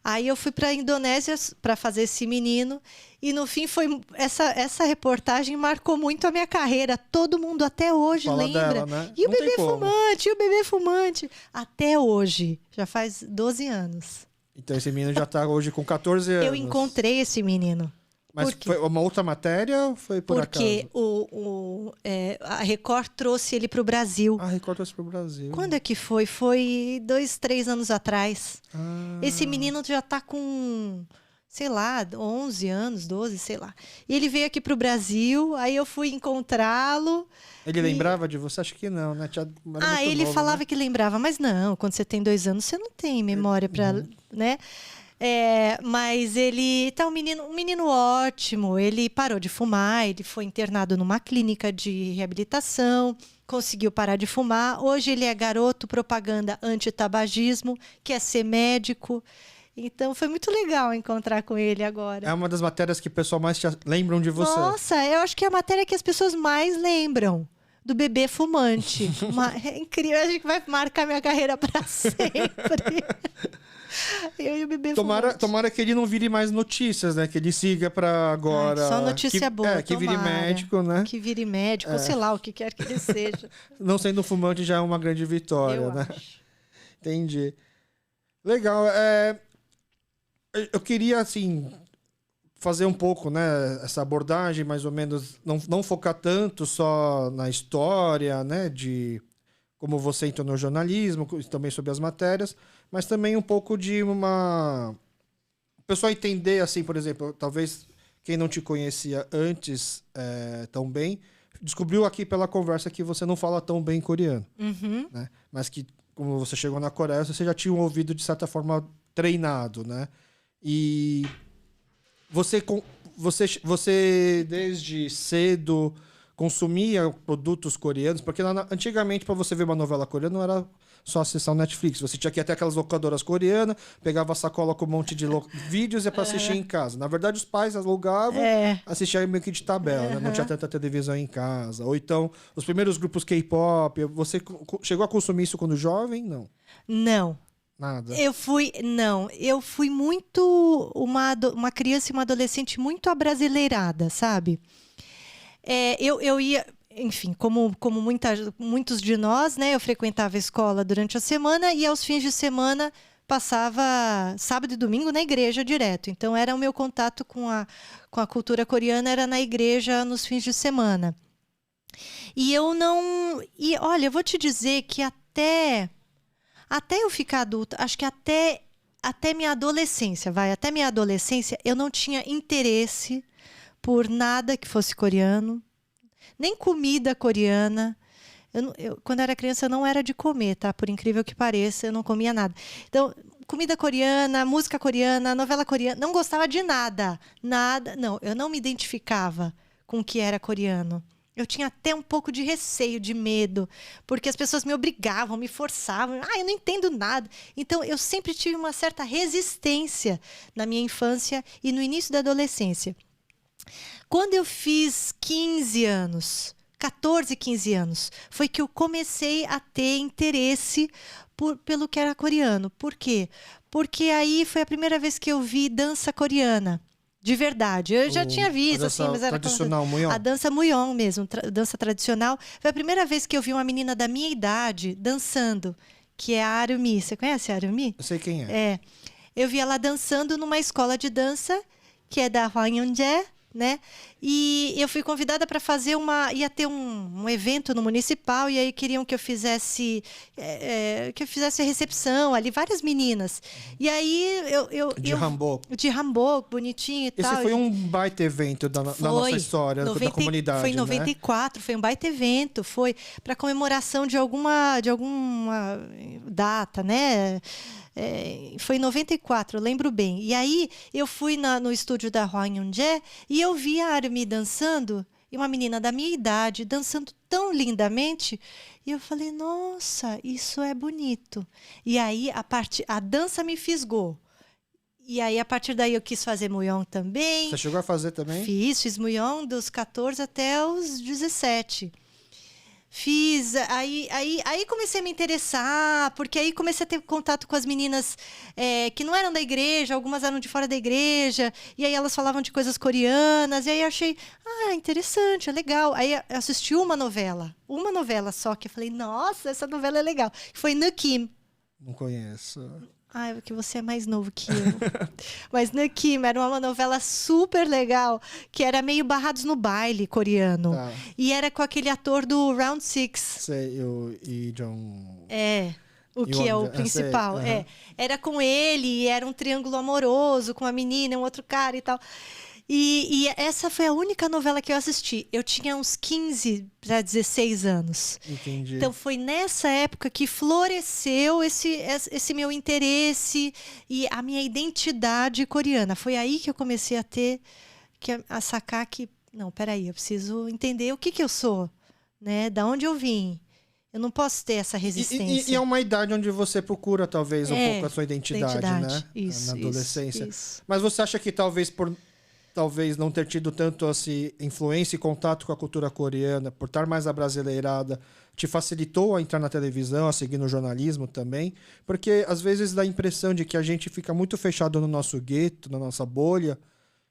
Aí eu fui para a Indonésia para fazer esse menino e no fim foi essa reportagem marcou muito a minha carreira. Todo mundo até hoje lembra. Dela, né? E o bebê fumante, até hoje, já faz 12 anos. Então esse menino já está hoje com 14 anos. Eu encontrei esse menino. Mas foi uma outra matéria ou foi por acaso? Porque a Record trouxe ele para o Brasil. A Record trouxe para o Brasil. Quando é que foi? Foi 2, 3 anos atrás. Esse menino já está com, sei lá, 11 anos, 12, sei lá. E ele veio aqui para o Brasil, aí eu fui encontrá-lo. Ele lembrava de você? Acho que não, né? Ele novo, falava, né? que lembrava, mas não, quando você tem 2 anos, você não tem memória para, né? Mas ele tá um menino ótimo. Ele parou de fumar, ele foi internado numa clínica de reabilitação, conseguiu parar de fumar. Hoje ele é garoto propaganda anti-tabagismo, quer ser médico. Então foi muito legal encontrar com ele agora. É uma das matérias que o pessoal mais lembram de você. Nossa, eu acho que é a matéria que as pessoas mais lembram. Do bebê fumante. É incrível, acho que vai marcar minha carreira para sempre. Eu e o bebê fumante. Tomara que ele não vire mais notícias, né? Que ele siga para agora. Só notícia boa, que vire médico, né? Que vire médico, ou sei lá, o que quer que ele seja. Não sendo fumante já é uma grande vitória, eu né? acho. Entendi. Legal. Eu queria, assim, fazer um pouco, né, essa abordagem, mais ou menos, não focar tanto só na história, né, de como você entrou no jornalismo, também sobre as matérias, mas também um pouco de o pessoal entender, assim, por exemplo, talvez quem não te conhecia antes tão bem, descobriu aqui pela conversa que você não fala tão bem coreano, né? Mas que, como você chegou na Coreia, você já tinha um ouvido, de certa forma, treinado, né? E você desde cedo consumia produtos coreanos, porque antigamente, para você ver uma novela coreana, não era só acessar o Netflix. Você tinha que ir até aquelas locadoras coreanas, pegava a sacola com um monte de vídeos e ia para assistir em casa. Na verdade, os pais alugavam, assistiam meio que de tabela, né? Não tinha tanta televisão em casa. Ou então, os primeiros grupos K-pop. Você chegou a consumir isso quando jovem? Não. Não. Nada. Eu fui muito uma criança e uma adolescente muito abrasileirada, sabe? Eu ia, enfim, como muitos de nós, né? Eu frequentava a escola durante a semana e aos fins de semana passava sábado e domingo na igreja direto. Então era o meu contato com a cultura coreana, era na igreja nos fins de semana. E olha, eu vou te dizer que até eu ficar adulta, acho que até minha adolescência, até minha adolescência, eu não tinha interesse por nada que fosse coreano, nem comida coreana. Quando eu era criança, eu não era de comer, tá? Por incrível que pareça, eu não comia nada. Então, comida coreana, música coreana, novela coreana, não gostava de nada. Nada, não, eu não me identificava com o que era coreano. Eu tinha até um pouco de receio, de medo, porque as pessoas me obrigavam, me forçavam. Eu não entendo nada. Então, eu sempre tive uma certa resistência na minha infância e no início da adolescência. Quando eu fiz 15 anos, 14, 15 anos, foi que eu comecei a ter interesse pelo que era coreano. Por quê? Porque aí foi a primeira vez que eu vi dança coreana. De verdade. Eu já tinha visto, assim, mas era tradicional, Muyong. A dança Muyong mesmo, dança tradicional. Foi a primeira vez que eu vi uma menina da minha idade dançando, que é a Arumi. Você conhece a Arumi? Eu sei quem é. Eu vi ela dançando numa escola de dança, que é da Hwangyeongje, né? E eu fui convidada para fazer ia ter um evento no municipal e aí queriam que eu fizesse a recepção ali, várias meninas. E aí de hanbok, bonitinho e tal. Esse foi um baita evento da nossa história, da comunidade. Foi em 94, foi um baita evento, foi para comemoração de alguma data, né? Foi em 94, eu lembro bem. E aí eu fui no estúdio da Hwangyeongje e eu vi a Arumi dançando, e uma menina da minha idade dançando tão lindamente, e eu falei, nossa, isso é bonito. E aí a dança me fisgou. E aí a partir daí eu quis fazer Muyong também. Você chegou a fazer também? Fiz Muyong dos 14 até os 17. Fiz, aí comecei a me interessar, porque aí comecei a ter contato com as meninas que não eram da igreja, algumas eram de fora da igreja, e aí elas falavam de coisas coreanas, e aí eu achei, interessante, é legal. Aí eu assisti uma novela só, que eu falei, nossa, essa novela é legal, que foi Nukim. Não conheço. Porque você é mais novo que eu. Mas Nukim era uma novela super legal, que era meio Barrados no Baile coreano. Tá. E era com aquele ator do Round Six. Sei, o Lee Jong. O que é o principal. Sei, Era com ele, e era um triângulo amoroso com uma menina, um outro cara e tal. E essa foi a única novela que eu assisti. Eu tinha uns 15 para 16 anos. Entendi. Então foi nessa época que floresceu esse meu interesse e a minha identidade coreana. Foi aí que eu comecei a sacar que, não, peraí, eu preciso entender o que eu sou, né? Da onde eu vim. Eu não posso ter essa resistência. E é uma idade onde você procura, talvez, um pouco a sua identidade, né? Isso, na adolescência. Isso. Mas você acha que talvez não ter tido tanto assim, influência e contato com a cultura coreana, por estar mais abrasileirada, te facilitou a entrar na televisão, a seguir no jornalismo também? Porque às vezes dá a impressão de que a gente fica muito fechado no nosso gueto, na nossa bolha,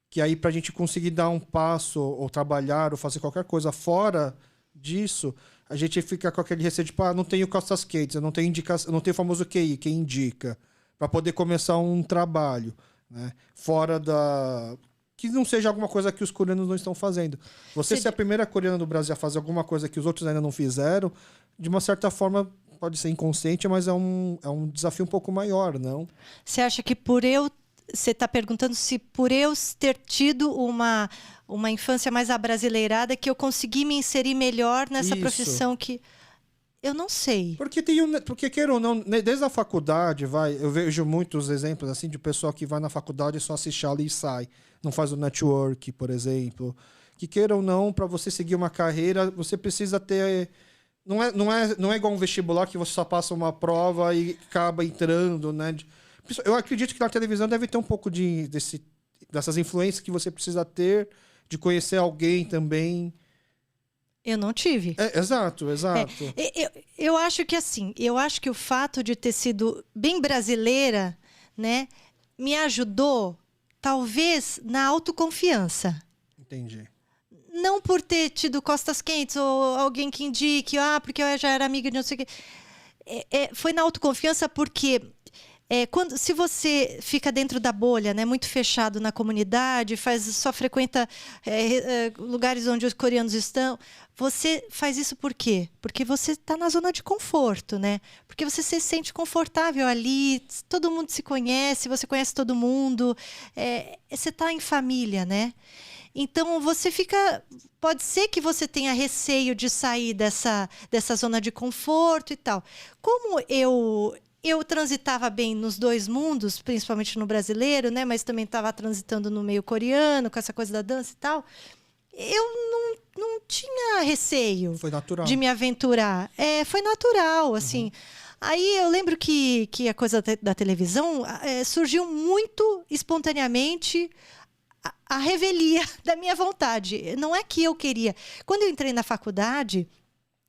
que aí pra gente conseguir dar um passo, ou trabalhar, ou fazer qualquer coisa fora disso, a gente fica com aquele receio de, não tenho costas quentes, eu não tenho indicação, eu não tenho o famoso QI, quem indica, para poder começar um trabalho, né? Fora da... que não seja alguma coisa que os coreanos não estão fazendo. Você ser a primeira coreana do Brasil a fazer alguma coisa que os outros ainda não fizeram, de uma certa forma, pode ser inconsciente, mas é um desafio um pouco maior, não? Você acha que você está perguntando se por eu ter tido uma infância mais abrasileirada que eu consegui me inserir melhor nessa profissão que... Eu não sei. Porque queira ou não, desde a faculdade, eu vejo muitos exemplos assim de pessoal que vai na faculdade e só assiste aula e sai. Não faz o network, por exemplo. Que queira ou não, para você seguir uma carreira, você precisa ter... Não é igual um vestibular que você só passa uma prova e acaba entrando, né? Eu acredito que na televisão deve ter um pouco dessas influências que você precisa ter, de conhecer alguém também. Eu não tive. Exato. Eu acho que assim, o fato de ter sido bem brasileira, né, me ajudou, talvez, na autoconfiança. Entendi. Não por ter tido costas quentes ou alguém que indique, porque eu já era amiga de não sei o quê. Foi na autoconfiança porque... se você fica dentro da bolha, né, muito fechado na comunidade, só frequenta lugares onde os coreanos estão, você faz isso por quê? Porque você está na zona de conforto, né? Porque você se sente confortável ali, todo mundo se conhece, você conhece todo mundo, você está em família, né? Então, pode ser que você tenha receio de sair dessa zona de conforto e tal. Como eu transitava bem nos dois mundos, principalmente no brasileiro, né? Mas também estava transitando no meio coreano, com essa coisa da dança e tal. Eu não tinha receio. Foi natural. De me aventurar. Foi natural, assim. Uhum. Aí eu lembro que a coisa da televisão surgiu muito espontaneamente a revelia da minha vontade. Não é que eu queria. Quando eu entrei na faculdade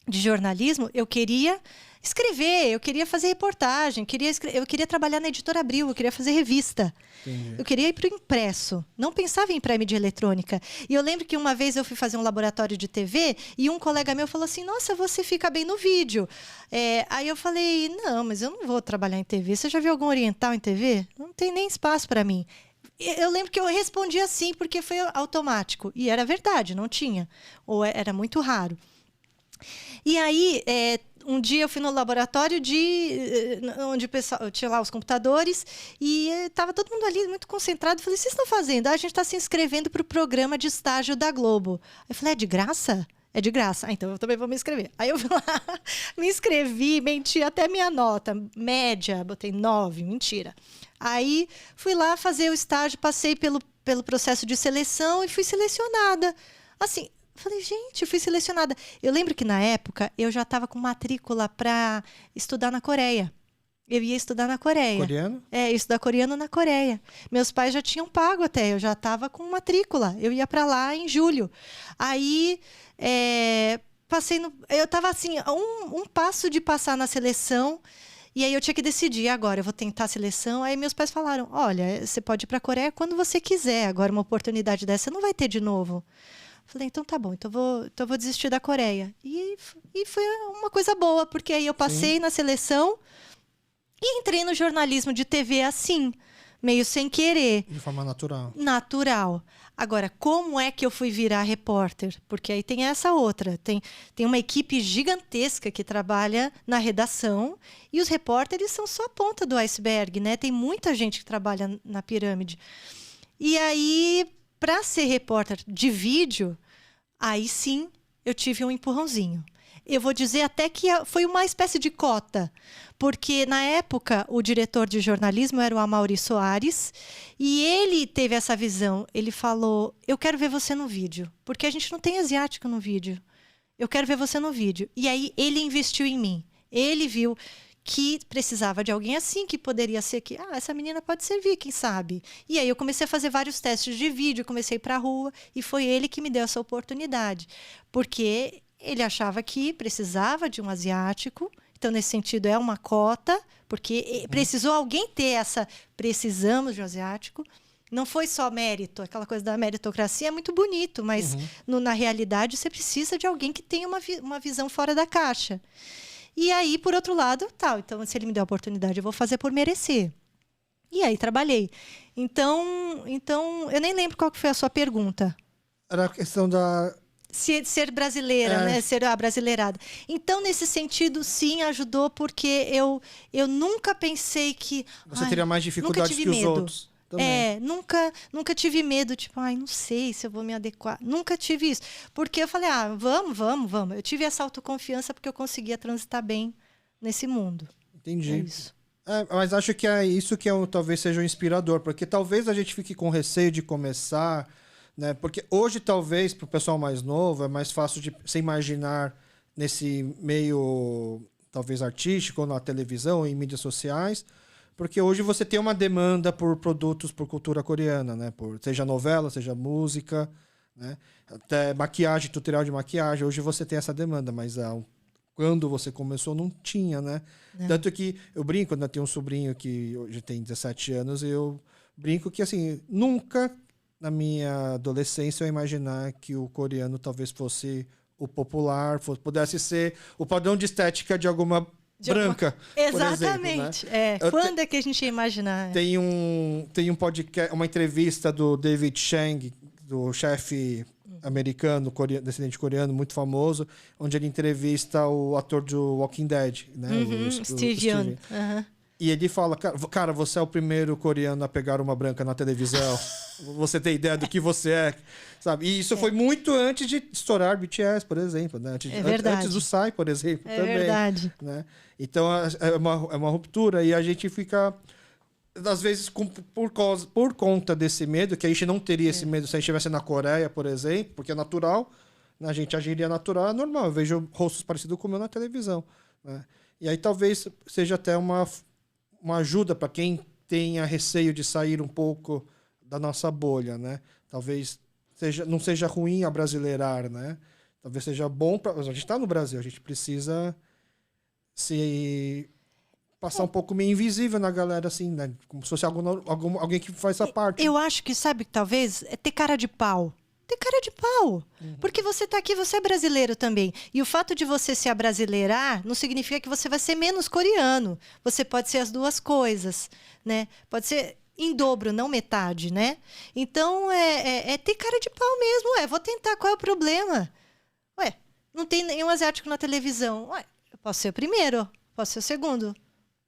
de jornalismo, eu queria escrever, eu queria fazer reportagem, eu queria trabalhar na Editora Abril, eu queria fazer revista. Entendi. Eu queria ir para o impresso. Não pensava em mídia eletrônica. E eu lembro que uma vez eu fui fazer um laboratório de TV e um colega meu falou assim, nossa, você fica bem no vídeo. Aí eu falei, não, mas eu não vou trabalhar em TV. Você já viu algum oriental em TV? Não tem nem espaço para mim. Eu lembro que eu respondi assim, porque foi automático. E era verdade, não tinha. Ou era muito raro. E aí... um dia eu fui no laboratório onde o pessoal tinha lá os computadores e estava todo mundo ali muito concentrado. Eu falei, vocês estão fazendo? A gente está se inscrevendo para o programa de estágio da Globo. Eu falei, é de graça? É de graça. Então eu também vou me inscrever. Aí eu fui lá, me inscrevi, menti até minha nota. Média, botei 9, mentira. Aí fui lá fazer o estágio, passei pelo processo de seleção e fui selecionada. Assim... Falei, gente, eu fui selecionada. Eu lembro que, na época, eu já estava com matrícula para estudar na Coreia. Eu ia estudar na Coreia. Coreano? Estudar coreano na Coreia. Meus pais já tinham pago até, eu já estava com matrícula. Eu ia para lá em julho. Aí, eu estava assim, um passo de passar na seleção. E aí eu tinha que decidir, agora eu vou tentar a seleção. Aí meus pais falaram, olha, você pode ir para a Coreia quando você quiser. Agora, uma oportunidade dessa, você não vai ter de novo. Falei, então tá bom, então eu vou desistir da Coreia. E foi uma coisa boa, porque aí eu passei na seleção e entrei no jornalismo de TV assim, meio sem querer. De forma natural. Natural. Agora, como é que eu fui virar repórter? Porque aí tem essa outra. Tem uma equipe gigantesca que trabalha na redação e os repórteres são só a ponta do iceberg, né? Tem muita gente que trabalha na pirâmide. E aí... Para ser repórter de vídeo, aí sim eu tive um empurrãozinho. Eu vou dizer até que foi uma espécie de cota, porque na época o diretor de jornalismo era o Amaury Soares e ele teve essa visão. Ele falou, eu quero ver você no vídeo, porque a gente não tem asiático no vídeo. Eu quero ver você no vídeo. E aí ele investiu em mim. Ele viu que precisava de alguém assim, que poderia ser que, essa menina pode servir, quem sabe? E aí eu comecei a fazer vários testes de vídeo, comecei a ir pra rua, e foi ele que me deu essa oportunidade. Porque ele achava que precisava de um asiático, então nesse sentido é uma cota, porque precisou alguém ter essa, precisamos de um asiático. Não foi só mérito, aquela coisa da meritocracia é muito bonito, mas na realidade você precisa de alguém que tenha uma visão fora da caixa. E aí, por outro lado, então se ele me der a oportunidade, eu vou fazer por merecer. E aí trabalhei. Então eu nem lembro qual que foi a sua pergunta. Era a questão da... Ser brasileira, né? Ser brasileirada. Então, nesse sentido, sim, ajudou, porque eu nunca pensei que... Você teria mais dificuldades que os outros. Também. Nunca tive medo, tipo, não sei se eu vou me adequar. Nunca tive isso. Porque eu falei, vamos. Eu tive essa autoconfiança porque eu conseguia transitar bem nesse mundo. Entendi. É isso. Mas acho que é isso que talvez seja o inspirador, porque talvez a gente fique com receio de começar, né? Porque hoje, talvez, para o pessoal mais novo, é mais fácil de se imaginar nesse meio, talvez, artístico, ou na televisão, ou em mídias sociais. Porque hoje você tem uma demanda por produtos por cultura coreana, né? Seja novela, seja música, né? Até maquiagem, tutorial de maquiagem. Hoje você tem essa demanda, mas quando você começou não tinha, né? Não. Tanto que eu brinco, eu tenho um sobrinho que hoje tem 17 anos, e eu brinco que, assim, nunca na minha adolescência eu ia imaginar que o coreano talvez fosse o popular, pudesse ser o padrão de estética de alguma... branca, exatamente. Por exemplo, né? Quando é que a gente ia imaginar? Tem um podcast, uma entrevista do David Chang, do chefe americano, descendente coreano, muito famoso, onde ele entrevista o ator do Walking Dead, né? O Steve Yeun. E ele fala, cara, você é o primeiro coreano a pegar uma branca na televisão. Você tem ideia do que você é, sabe? E isso foi muito antes de estourar BTS, por exemplo, né? Antes do Psy, por exemplo, também. É verdade. Né? Então, é uma ruptura, e a gente fica, às vezes, por conta desse medo, que a gente não teria esse medo se a gente estivesse na Coreia, por exemplo, porque é natural, né? A gente agiria natural, é normal. Eu vejo rostos parecidos com o meu na televisão, né? E aí talvez seja até uma ajuda para quem tenha receio de sair um pouco da nossa bolha, né? Talvez não seja ruim abrasileirar, né? Talvez seja bom para... A gente está no Brasil, a gente precisa se passar um pouco meio invisível na galera, assim, né? Como se fosse alguém que faz essa parte. Eu acho que, sabe, talvez é ter cara de pau. Ter cara de pau. Porque você está aqui, você é brasileiro também. E o fato de você se abrasileirar não significa que você vai ser menos coreano. Você pode ser as duas coisas, né? Pode ser em dobro, não metade, né? Então, é ter cara de pau mesmo. Vou tentar, qual é o problema? Não tem nenhum asiático na televisão. Eu posso ser o primeiro, posso ser o segundo,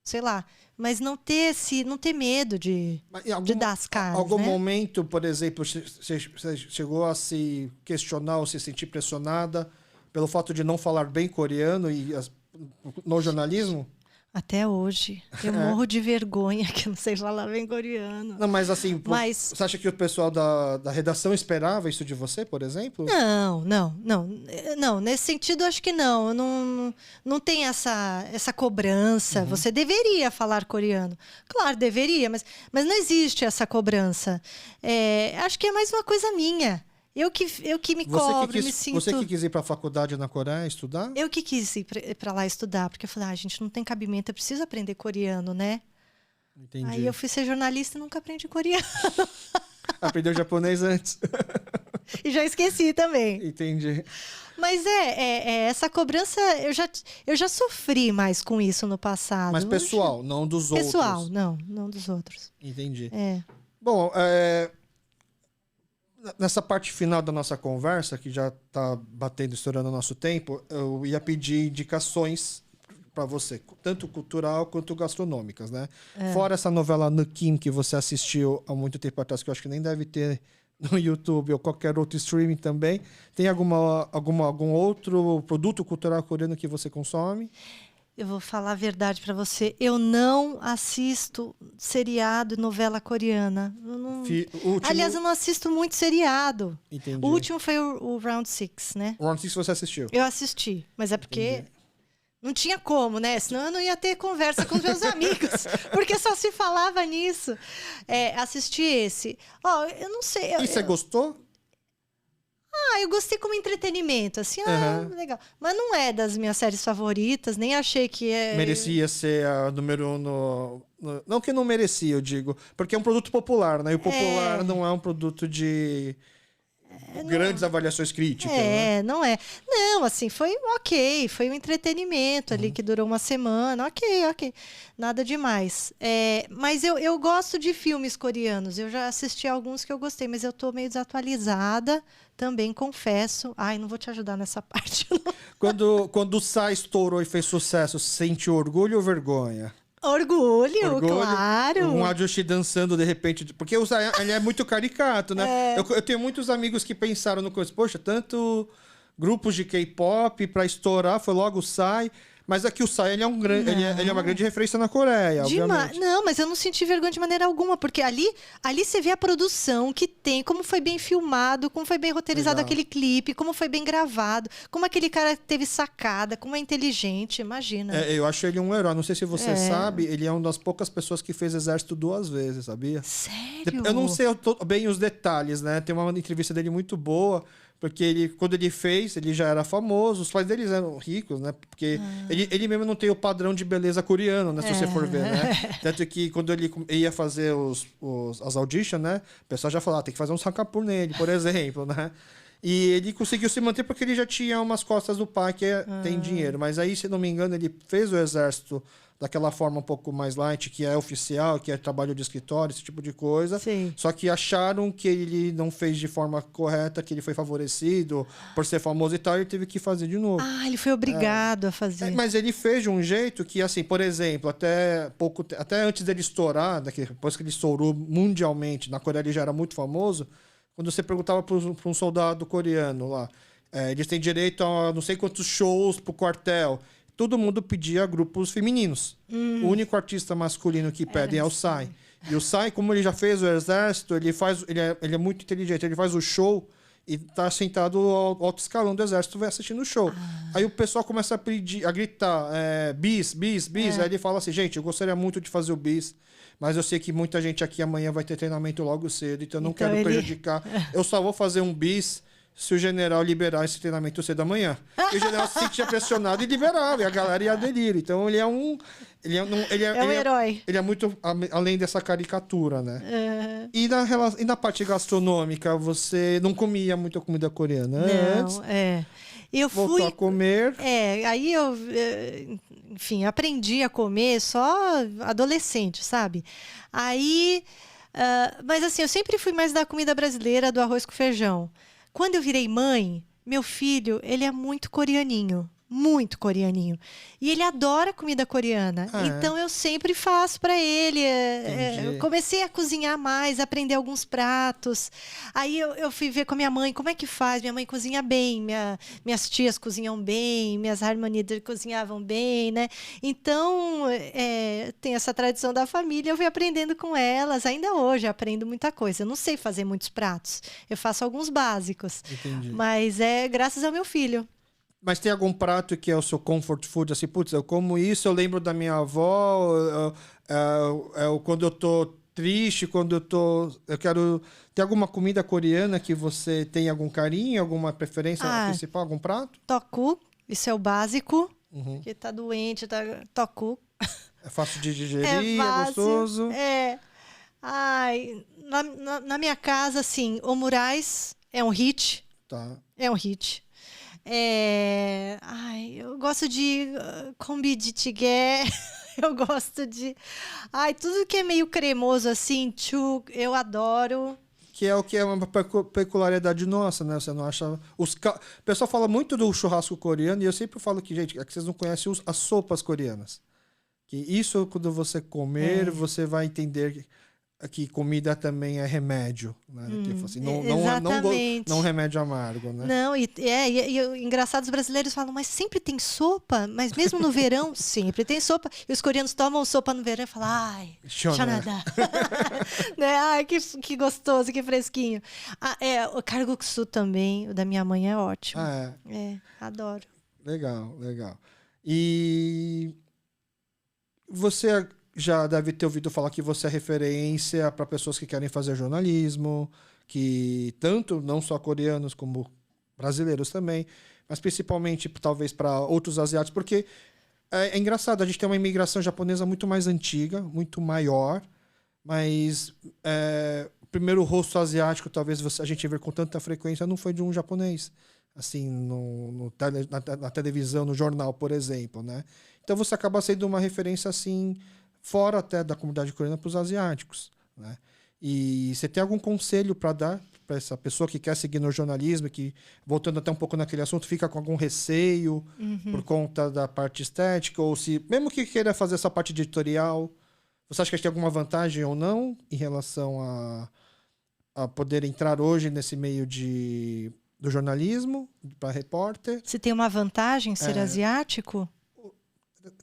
sei lá. Mas não ter medo de dar as caras. Algum né? momento, por exemplo, você chegou a se questionar ou se sentir pressionada pelo fato de não falar bem coreano no jornalismo? Até hoje. Eu morro de vergonha que eu não sei falar bem coreano. Não, mas assim, você acha que o pessoal da redação esperava isso de você, por exemplo? Não. Nesse sentido, acho que não. Não tem essa cobrança. Você deveria falar coreano. Claro, deveria, mas não existe essa cobrança. Acho que é mais uma coisa minha. Eu que me cobro, me sinto... Você que quis ir para a faculdade na Coreia estudar? Eu que quis ir para lá estudar, porque eu falei, a gente não tem cabimento, eu preciso aprender coreano, né? Entendi. Aí eu fui ser jornalista e nunca aprendi coreano. Aprendeu japonês antes. E já esqueci também. Entendi. Mas essa cobrança, eu já sofri mais com isso no passado. Mas pessoal, não dos outros. Pessoal, não dos outros. Entendi. Bom, nessa parte final da nossa conversa, que já está estourando o nosso tempo, eu ia pedir indicações para você, tanto cultural quanto gastronômicas, né? Fora essa novela Nukim que você assistiu há muito tempo atrás, que eu acho que nem deve ter no YouTube ou qualquer outro streaming também, tem algum outro produto cultural coreano que você consome? Eu vou falar a verdade pra você. Eu não assisto seriado e novela coreana. Eu não... Aliás, eu não assisto muito seriado. Entendi. O último foi o Round Six, né? O Round Six você assistiu? Eu assisti, mas é porque não tinha como, né? Senão eu não ia ter conversa com os meus amigos, porque só se falava nisso. Assisti esse. Ó, eu não sei. E você gostou? Eu gostei como entretenimento, assim, legal. Mas não é das minhas séries favoritas, nem achei que é... Merecia ser a número 1 Não que não merecia, eu digo. Porque é um produto popular, né? E o popular não é um produto de grandes avaliações críticas, né? Não é. Não, assim, foi ok. Foi um entretenimento ali que durou uma semana. Ok. Nada demais. Mas eu gosto de filmes coreanos. Eu já assisti alguns que eu gostei, mas eu tô meio desatualizada. Também confesso. Ai, não vou te ajudar nessa parte. Quando o Psy estourou e fez sucesso, sente orgulho ou vergonha? Orgulho, claro. Um Ajushi dançando de repente. Porque o Psy, ele é muito caricato, né? Eu tenho muitos amigos que pensaram no coisa. Poxa, tanto grupos de K-pop pra estourar, foi logo o Psy. Mas aqui o Psy, ele é uma grande referência na Coreia, obviamente. Não, mas eu não senti vergonha de maneira alguma, porque ali você vê a produção que tem, como foi bem filmado, como foi bem roteirizado aquele clipe, como foi bem gravado, como aquele cara teve sacada, como é inteligente, imagina. Eu acho ele um herói. Não sei se você sabe, ele é uma das poucas pessoas que fez exército 2 vezes, sabia? Sério? Eu não sei bem os detalhes, né? Tem uma entrevista dele muito boa. Porque quando ele fez, ele já era famoso, os pais deles eram ricos, né? Porque ele mesmo não tem o padrão de beleza coreano, né? Se você for ver, né? Tanto que quando ele ia fazer as auditions, né? O pessoal já falava, tem que fazer um Sakapur nele, por exemplo, né? E ele conseguiu se manter porque ele já tinha umas costas do pai que tem dinheiro. Mas aí, se não me engano, ele fez o exército daquela forma um pouco mais light, que é oficial, que é trabalho de escritório, esse tipo de coisa. Sim. Só que acharam que ele não fez de forma correta, que ele foi favorecido por ser famoso e tal, e ele teve que fazer de novo. Ele foi obrigado a fazer. Mas ele fez de um jeito que, assim, por exemplo, até antes dele estourar, depois que ele estourou mundialmente, na Coreia ele já era muito famoso, quando você perguntava para um soldado coreano lá, eles têm direito a não sei quantos shows pro quartel. Todo mundo pedia grupos femininos. O único artista masculino que pedem é o Psy. E o Psy, como ele já fez o exército, ele é muito inteligente. Ele faz o show e tá sentado ao alto escalão do exército, vai assistindo o show. Aí o pessoal começa a gritar, bis. Aí ele fala assim, gente, eu gostaria muito de fazer o bis, mas eu sei que muita gente aqui amanhã vai ter treinamento logo cedo, então eu não quero prejudicar. Eu só vou fazer um bis se o general liberar esse treinamento cedo da manhã. E o general se sentia pressionado e liberava, e a galera ia aderir. Então ele é um herói. Ele é muito além dessa caricatura, né? E na parte gastronômica, você não comia muita comida coreana antes? Eu voltou a comer. Aí eu, enfim, aprendi a comer só adolescente, sabe? Aí, mas assim, eu sempre fui mais da comida brasileira, do arroz com feijão. Quando eu virei mãe, meu filho, ele é muito coreaninho. Muito coreaninho. E ele adora comida coreana. Então eu sempre faço para ele. Eu comecei a cozinhar mais, a aprender alguns pratos. Aí eu fui ver com a minha mãe como é que faz. Minha mãe cozinha bem, minhas tias cozinham bem, minhas harmonias cozinhavam bem, né? Então tem essa tradição da família. Eu fui aprendendo com elas. Ainda hoje eu aprendo muita coisa. Eu não sei fazer muitos pratos. Eu faço alguns básicos. Entendi. Mas é graças ao meu filho. Mas tem algum prato que é o seu comfort food? Assim, putz, eu como isso, eu lembro da minha avó, quando eu tô triste, eu quero... Tem alguma comida coreana que você tem algum carinho, alguma preferência principal, algum prato? Toku, isso é o básico. Que tá doente, toku. É fácil de digerir, é gostoso? Ai, na minha casa, assim, o Moraes é um hit. Tá. É um hit. Eu gosto de combi de tigé. Eu gosto de... tudo que é meio cremoso, assim, eu adoro. Que é o que é uma peculiaridade nossa, né? Você não acha... O pessoal fala muito do churrasco coreano e eu sempre falo que, gente, é que vocês não conhecem as sopas coreanas. Que isso, quando você comer, você vai entender que comida também é remédio, né? Assim, exatamente. Não remédio amargo, né? Não, engraçado, os brasileiros falam, mas sempre tem sopa? Mas mesmo no verão, sempre tem sopa. E os coreanos tomam sopa no verão e falam, ai, chanada. Né? Ai, que gostoso, que fresquinho. O kalguksu também, o da minha mãe é ótimo. Adoro. Legal. E você já deve ter ouvido falar que você é referência para pessoas que querem fazer jornalismo, que tanto não só coreanos como brasileiros também, mas principalmente talvez para outros asiáticos, porque é engraçado, a gente tem uma imigração japonesa muito mais antiga, muito maior, mas o primeiro rosto asiático talvez a gente ver com tanta frequência não foi de um japonês, assim, na televisão, no jornal, por exemplo, né? Então você acaba sendo uma referência assim fora até da comunidade coreana para os asiáticos, né? E você tem algum conselho para dar para essa pessoa que quer seguir no jornalismo, que, voltando até um pouco naquele assunto, fica com algum receio por conta da parte estética, ou se, mesmo que queira fazer essa parte editorial, você acha que tem alguma vantagem ou não em relação a poder entrar hoje nesse meio do jornalismo, para repórter? Se tem uma vantagem ser asiático?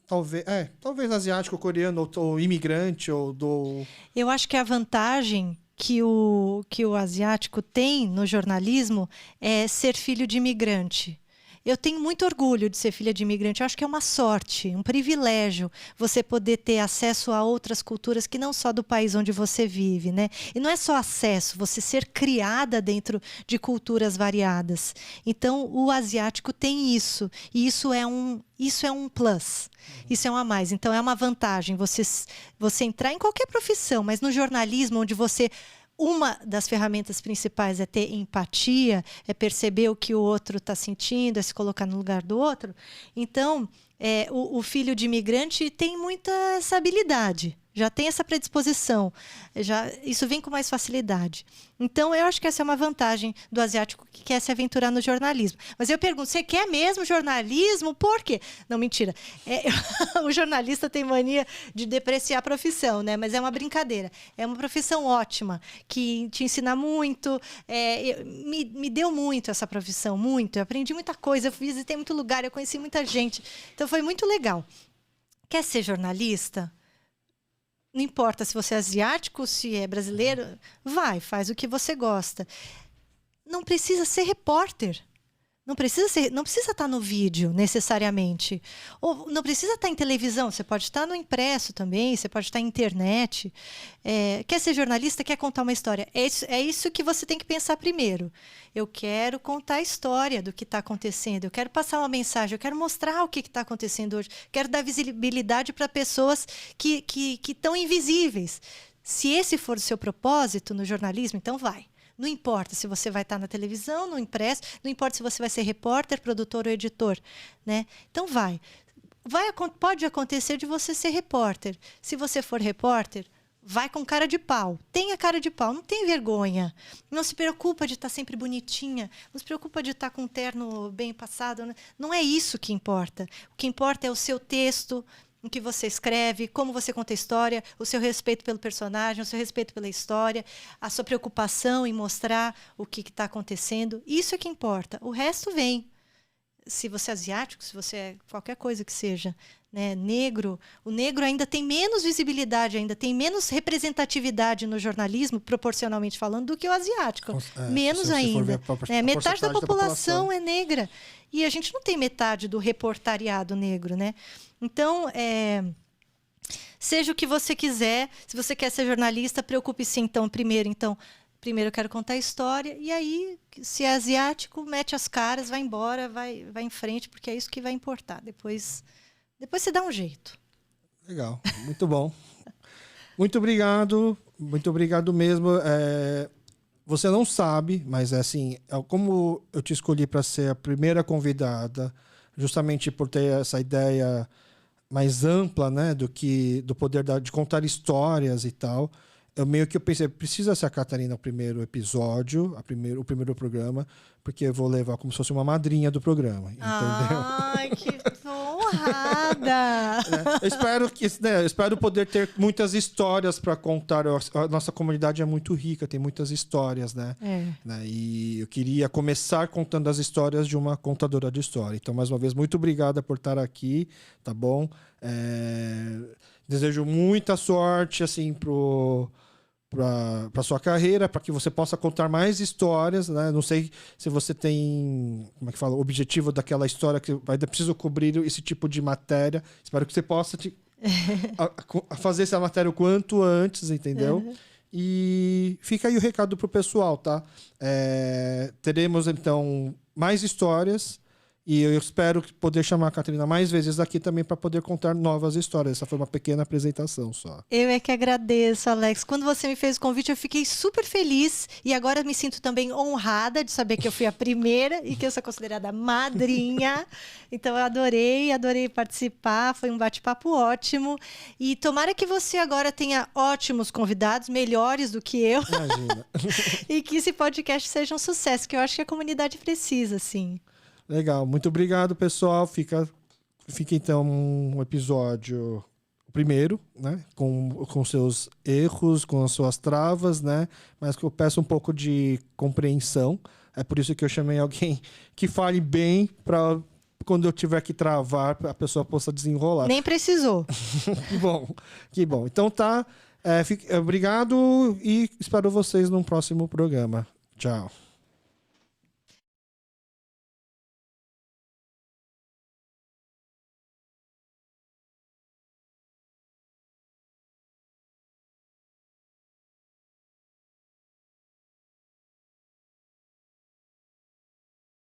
Talvez asiático, coreano, ou imigrante, Eu acho que a vantagem que o asiático tem no jornalismo é ser filho de imigrante. Eu tenho muito orgulho de ser filha de imigrante. Eu acho que é uma sorte, um privilégio você poder ter acesso a outras culturas que não só do país onde você vive, né? E não é só acesso, você ser criada dentro de culturas variadas. Então, o asiático tem isso. E isso é um plus. Isso é um a mais. Então, é uma vantagem você entrar em qualquer profissão, mas no jornalismo, onde uma das ferramentas principais é ter empatia, é perceber o que o outro está sentindo, é se colocar no lugar do outro. Então, o filho de imigrante tem muita essa habilidade, já tem essa predisposição, isso vem com mais facilidade. Então, eu acho que essa é uma vantagem do asiático que quer se aventurar no jornalismo. Mas eu pergunto, você quer mesmo jornalismo? Por quê? Não, mentira. O jornalista tem mania de depreciar a profissão, né? Mas é uma brincadeira. É uma profissão ótima, que te ensina muito. Me deu muito essa profissão, muito. Eu aprendi muita coisa, eu visitei muito lugar, eu conheci muita gente. Então, foi muito legal. Quer ser jornalista? Não importa se você é asiático, se é brasileiro, faz o que você gosta. Não precisa ser repórter. Não precisa estar no vídeo, necessariamente. Ou não precisa estar em televisão. Você pode estar no impresso também, você pode estar em internet. Quer ser jornalista, quer contar uma história. É isso que você tem que pensar primeiro. Eu quero contar a história do que está acontecendo. Eu quero passar uma mensagem. Eu quero mostrar o que está acontecendo hoje. Quero dar visibilidade para pessoas que estão invisíveis. Se esse for o seu propósito no jornalismo, então vai. Não importa se você vai estar na televisão, no impresso, não importa se você vai ser repórter, produtor ou editor, né? Então pode acontecer de você ser repórter. Se você for repórter, vai com cara de pau. Tenha cara de pau, não tem vergonha. Não se preocupa de estar sempre bonitinha, não se preocupa de estar com um terno bem passado. Não é isso que importa. O que importa é o seu texto, o que você escreve, como você conta a história, o seu respeito pelo personagem, o seu respeito pela história, a sua preocupação em mostrar o que está acontecendo. Isso é que importa. O resto vem. Se você é asiático, se você é qualquer coisa que seja, né, negro, o negro ainda tem menos visibilidade, ainda tem menos representatividade no jornalismo, proporcionalmente falando, do que o asiático. Menos ainda. Metade da população é negra. E a gente não tem metade do reportariado negro, né? Então, seja o que você quiser. Se você quer ser jornalista, preocupe-se primeiro eu quero contar a história. E aí, se é asiático, mete as caras, vai embora, vai em frente, porque é isso que vai importar. Depois você dá um jeito. Legal, muito bom. Muito obrigado mesmo. Você não sabe, mas assim, como eu te escolhi para ser a primeira convidada, justamente por ter essa ideia mais ampla, né, do poder de contar histórias e tal. eu pensei, precisa ser a Catarina o primeiro episódio, o primeiro programa, porque eu vou levar como se fosse uma madrinha do programa, entendeu? Ai, que honrada! Eu espero poder ter muitas histórias para contar. A nossa comunidade é muito rica, tem muitas histórias, né? E eu queria começar contando as histórias de uma contadora de história. Então, mais uma vez, muito obrigada por estar aqui, tá bom? Desejo muita sorte, assim, para sua carreira, para que você possa contar mais histórias, né? Não sei se você tem, como é que fala, o objetivo daquela história que ainda preciso cobrir esse tipo de matéria. Espero que você possa fazer essa matéria o quanto antes, entendeu? E fica aí o recado pro pessoal, tá? Teremos, então, mais histórias. E eu espero poder chamar a Catarina mais vezes aqui também para poder contar novas histórias. Essa foi uma pequena apresentação só. Eu é que agradeço, Alex. Quando você me fez o convite, eu fiquei super feliz. E agora me sinto também honrada de saber que eu fui a primeira e que eu sou considerada madrinha. Então, eu adorei participar. Foi um bate-papo ótimo. E tomara que você agora tenha ótimos convidados, melhores do que eu. Imagina. E que esse podcast seja um sucesso, que eu acho que a comunidade precisa, sim. Legal, muito obrigado, pessoal. Fica então um episódio, o primeiro, né? Com seus erros, com as suas travas, né? Mas que eu peço um pouco de compreensão. É por isso que eu chamei alguém que fale bem para quando eu tiver que travar, a pessoa possa desenrolar. Nem precisou. Que bom. Então tá. Obrigado e espero vocês num próximo programa. Tchau.